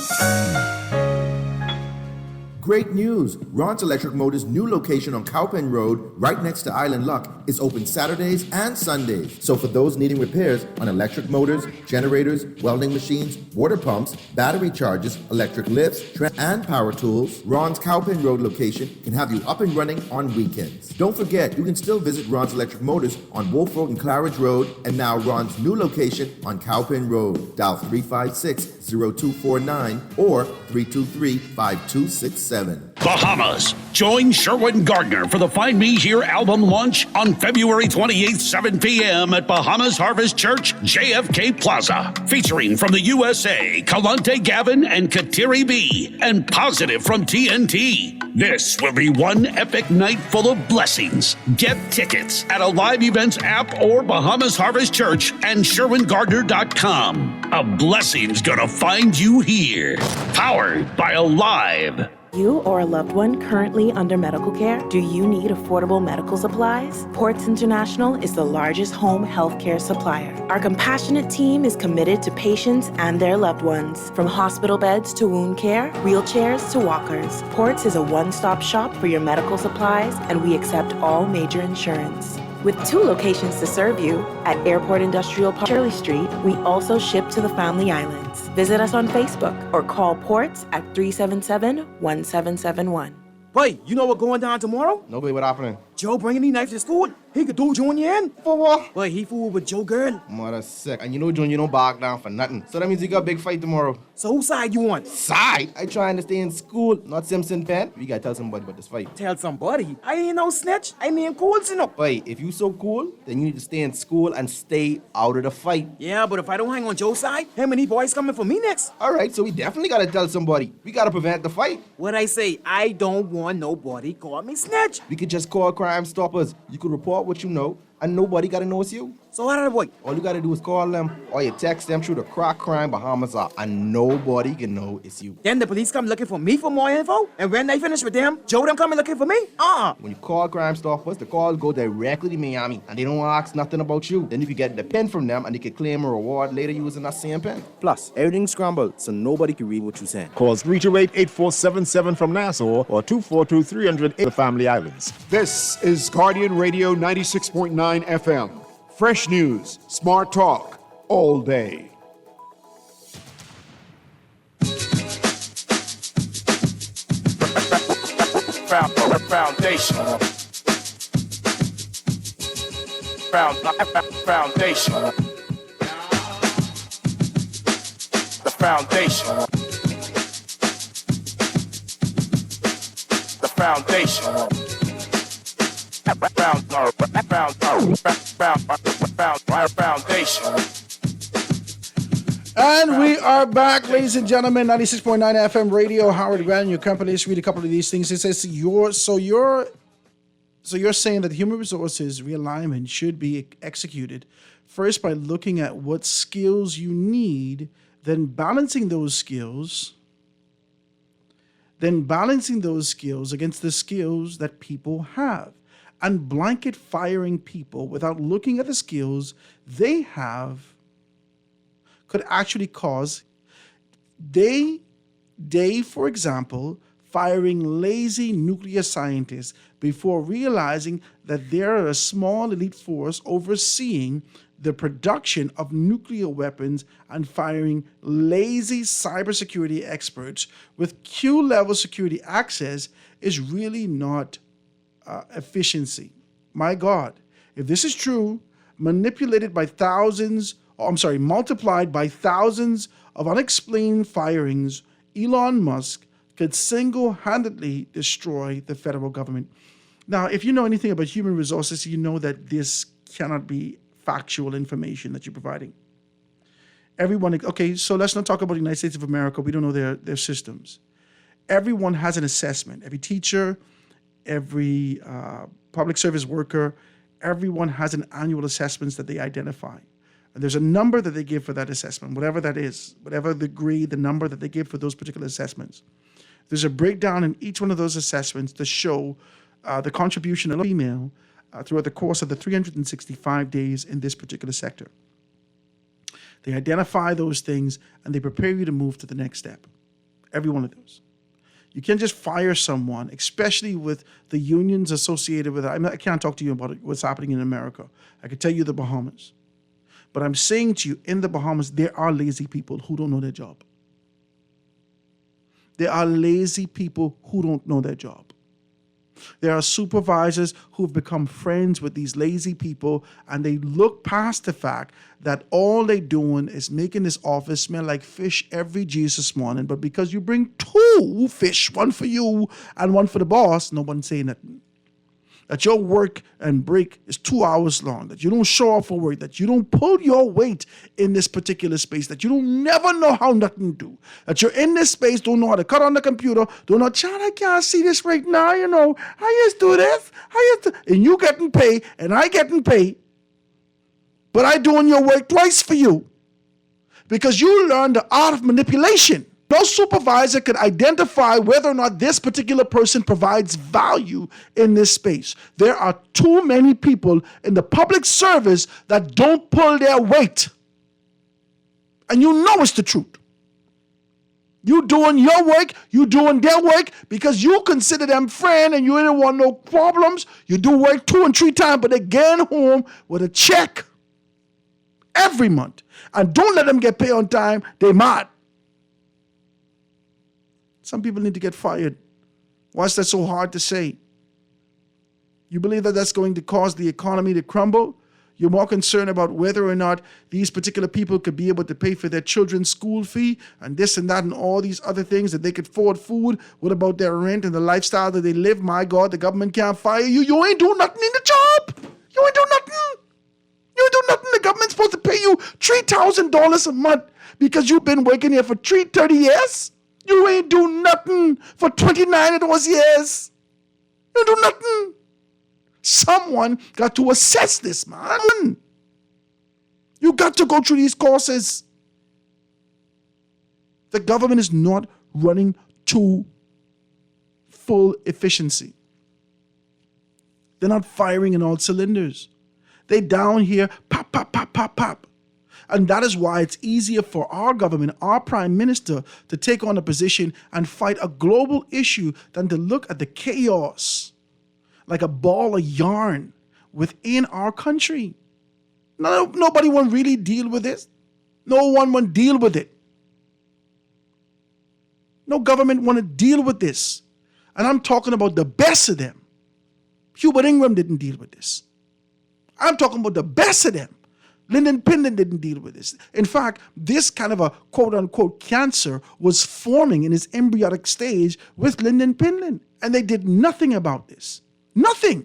Great news! Ron's Electric Motors' new location on Cowpen Road, right next to Island Luck, is open Saturdays and Sundays. So for those needing repairs on electric motors, generators, welding machines, water pumps, battery chargers, electric lifts, and power tools, Ron's Cowpen Road location can have you up and running on weekends. Don't forget, you can still visit Ron's Electric Motors on Wolf Road and Claridge Road, and now Ron's new location on Cowpen Road. Dial 356-0249 or 323-5266. 888-847. Bahamas. Join Sherwin Gardner for the Find Me Here album launch on February 28th, 7 p.m. at Bahamas Harvest Church, JFK Plaza. Featuring from the USA, Kalante Gavin and Kateri B, and Positive from TNT. This will be one epic night full of blessings. Get tickets at a live events app or Bahamas Harvest Church and SherwinGardner.com. A blessing's gonna find you here. Powered by Alive. You or a loved one currently under medical care? Do you need affordable medical supplies? Ports International is the largest home healthcare supplier. Our compassionate team is committed to patients and their loved ones. From hospital beds to wound care, wheelchairs to walkers, Ports is a one-stop shop for your medical supplies, and we accept all major insurance. With 2 locations to serve you, at Airport Industrial Park, Shirley Street, we also ship to the Family Islands. Visit us on Facebook or call Ports at 377-1771. Boy, you know what going down tomorrow? No, boy, what happening? Joe bringing these knives to school. He could do Junior in. For what? Boy, he fooled with Joe girl. Mother sick. And you know Junior don't back down for nothing. So that means he got a big fight tomorrow. So whose side you on? Side? I trying to stay in school, not Simpson Pen. We gotta tell somebody about this fight. Tell somebody. I ain't no snitch. I mean cool, you know. Boy, if you so cool, then you need to stay in school and stay out of the fight. Yeah, but if I don't hang on Joe's side, him and these boys coming for me next. All right, so we definitely gotta tell somebody. We gotta prevent the fight. What I say, I don't want nobody call me snitch. We could just call Crime Stoppers. You could report what you know, and nobody gotta know it's you. So how did I work? All you gotta do is call them, or you text them through the Crack Crime Bahamas app, and nobody can know it's you. Then the police come looking for me for more info, and when they finish with them, Joe them coming looking for me? When you call Crime Stoppers, the calls go directly to Miami, and they don't ask nothing about you. Then you can get the pen from them, and they can claim a reward later using that same pen. Plus, everything's scrambled, so nobody can read what you're saying. Call 328-8477 from Nassau or 242-300 in the Family Islands. This is Guardian Radio 96.9 FM. Fresh news, smart talk, all day. Foundation. Foundation. The foundation. The foundation. Foundation. And we are back, ladies and gentlemen. 96.9 FM radio. Howard Grant, your company. Let's read a couple of these things. It says you're saying that human resources realignment should be executed first by looking at what skills you need, then balancing those skills against the skills that people have, and blanket firing people without looking at the skills they have could actually cause for example, firing lazy nuclear scientists before realizing that they're a small elite force overseeing the production of nuclear weapons, and firing lazy cybersecurity experts with Q-level security access is really not efficiency. My God, if this is true, multiplied by thousands of unexplained firings, Elon Musk could single-handedly destroy the federal government. Now, if you know anything about human resources, you know that this cannot be factual information that you're providing. Okay, so let's not talk about the United States of America. We don't know their systems. Everyone has an assessment. Every teacher, every public service worker, everyone has an annual assessment that they identify. And there's a number that they give for that assessment, whatever that is, whatever the grade, the number that they give for those particular assessments. There's a breakdown in each one of those assessments to show the contribution of a female throughout the course of the 365 days in this particular sector. They identify those things and they prepare you to move to the next step. Every one of those. You can't just fire someone, especially with the unions associated with it. I can't talk to you about what's happening in America. I can tell you the Bahamas. But I'm saying to you, in the Bahamas, there are lazy people who don't know their job. There are lazy people who don't know their job. There are supervisors who've become friends with these lazy people, and they look past the fact that all they're doing is making this office smell like fish every Jesus morning. But because you bring 2 fish, one for you and one for the boss, no one's saying nothing. That your work and break is 2 hours long, that you don't show up for work, that you don't pull your weight in this particular space, that you don't never know how nothing do, that you're in this space, don't know how to cut on the computer, don't know, child, I can't see this right now, I just do this, and you getting paid, and I getting paid, but I doing your work twice for you, because you learned the art of manipulation. No supervisor could identify whether or not this particular person provides value in this space. There are too many people in the public service that don't pull their weight. And you know it's the truth. You doing your work, you doing their work because you consider them friend and you ain't want no problems. You do work 2 and 3 times, but they get home with a check every month. And don't let them get paid on time. They mad. Some people need to get fired. Why is that so hard to say? You believe that that's going to cause the economy to crumble? You're more concerned about whether or not these particular people could be able to pay for their children's school fee and this and that and all these other things, that they could afford food. What about their rent and the lifestyle that they live? My God, the government can't fire you. You ain't doing nothing in the job. You ain't doing nothing. You ain't doing nothing. The government's supposed to pay you $3,000 a month because you've been working here for 30 years. You ain't do nothing for 29 of those years. You do nothing. Someone got to assess this, man. You got to go through these courses. The government is not running to full efficiency. They're not firing in all cylinders. They down here, pop, pop, pop, pop, pop. And that is why it's easier for our government, our prime minister, to take on a position and fight a global issue than to look at the chaos like a ball of yarn within our country. Nobody want to really deal with this. No one want to deal with it. No government want to deal with this. And I'm talking about the best of them. Hubert Ingram didn't deal with this. I'm talking about the best of them. Lyndon Pindon didn't deal with this. In fact, this kind of a quote-unquote cancer was forming in its embryonic stage with Lyndon Pindon. And they did nothing about this. Nothing.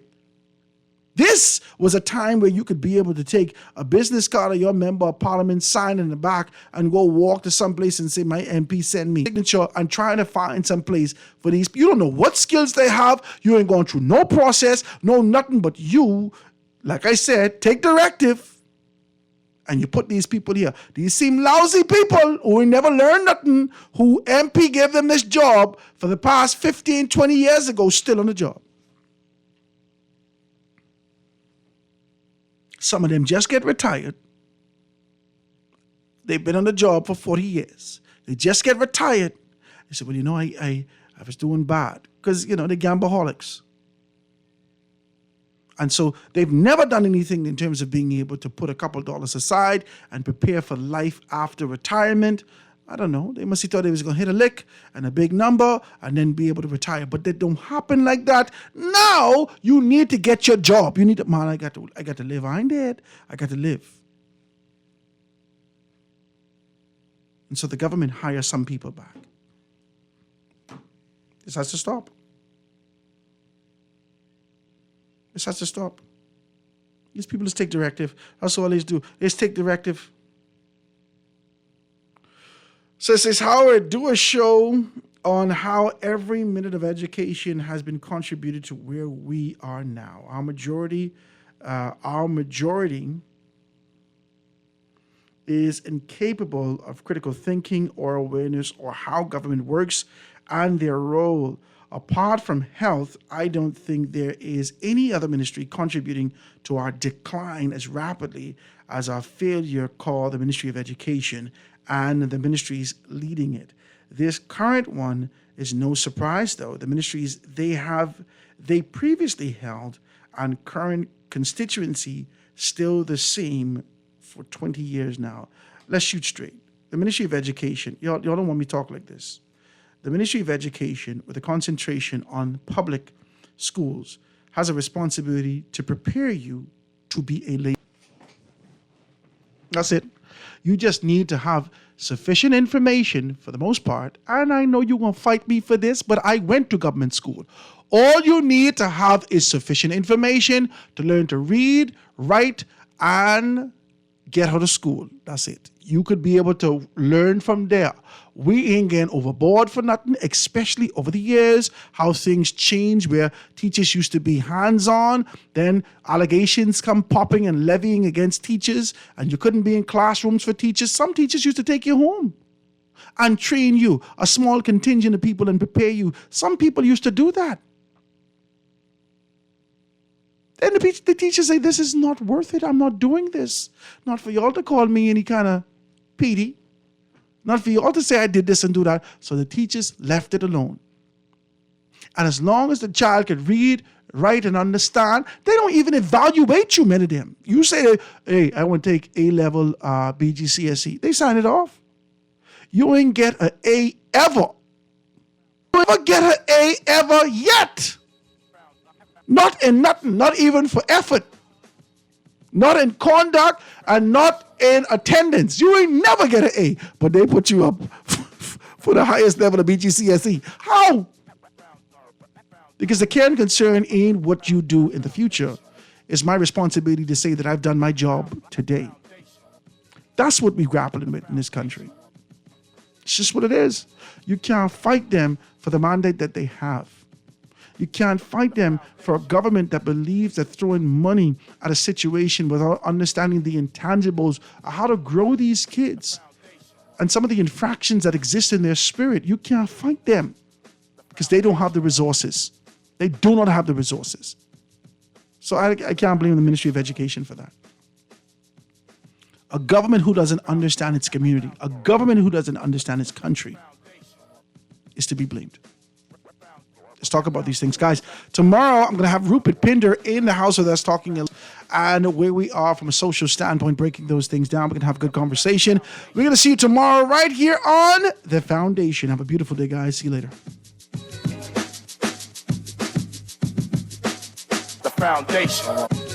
This was a time where you could be able to take a business card of your member of parliament, sign in the back, and go walk to some place and say, my MP send me signature, and trying to find some place for these. You don't know what skills they have. You ain't going through no process, no nothing, but you, like I said, take directive. And you put these people here. These seem lousy people who never learned nothing, who MP gave them this job for the past 15, 20 years ago, still on the job. Some of them just get retired. They've been on the job for 40 years. They just get retired. They say, well, I was doing bad. Because, they're gambleholics. And so they've never done anything in terms of being able to put a couple dollars aside and prepare for life after retirement. I don't know. They must have thought they was going to hit a lick and a big number and then be able to retire. But that don't happen like that. Now you need to get your job. You need to, man, I got to live. I ain't dead. I got to live. And so the government hires some people back. This has to stop. This has to stop. These people just take directive. That's all they do. They just take directive. So it says, Howard, do a show on how every minute of education has been contributed to where we are now. Our majority is incapable of critical thinking or awareness or how government works and their role. Apart from health, I don't think there is any other ministry contributing to our decline as rapidly as our failure called the Ministry of Education and the ministries leading it. This current one is no surprise, though. The ministries they previously held and current constituency still the same for 20 years now. Let's shoot straight. The Ministry of Education, y'all don't want me to talk like this. The Ministry of Education, with a concentration on public schools has a responsibility to prepare you to be a leader. That's it. You just need to have sufficient information for the most part. And I know you're going to fight me for this, but I went to government school. All you need to have is sufficient information to learn to read, write, and get out of school. That's it. You could be able to learn from there. We ain't getting overboard for nothing, especially over the years, how things change, where teachers used to be hands-on, then allegations come popping and levying against teachers, and you couldn't be in classrooms for teachers. Some teachers used to take you home and train you, a small contingent of people, and prepare you. Some people used to do that. Then the teachers say, this is not worth it. I'm not doing this. Not for y'all to call me any kind of PD. Not for y'all to say I did this and do that. So the teachers left it alone. And as long as the child could read, write, and understand, they don't even evaluate you, many of them. You say, that, hey, I want to take A-level BGCSE. They sign it off. You ain't get an A ever. You never get an A ever yet. Not in nothing, not even for effort. Not in conduct and not in attendance. You ain't never get an A, but they put you up for the highest level of BGCSE. How? Because the care and concern ain't what you do in the future. It's my responsibility to say that I've done my job today. That's what we're grappling with in this country. It's just what it is. You can't fight them for the mandate that they have. You can't fight them for a government that believes that throwing money at a situation without understanding the intangibles of how to grow these kids and some of the infractions that exist in their spirit. You can't fight them because they don't have the resources. They do not have the resources. So I can't blame the Ministry of Education for that. A government who doesn't understand its community, a government who doesn't understand its country is to be blamed. Let's talk about these things, guys. Tomorrow, I'm going to have Rupert Pinder in the house with us talking and where we are from a social standpoint, breaking those things down. We're going to have a good conversation. We're going to see you tomorrow right here on The Foundation. Have a beautiful day, guys. See you later. The Foundation.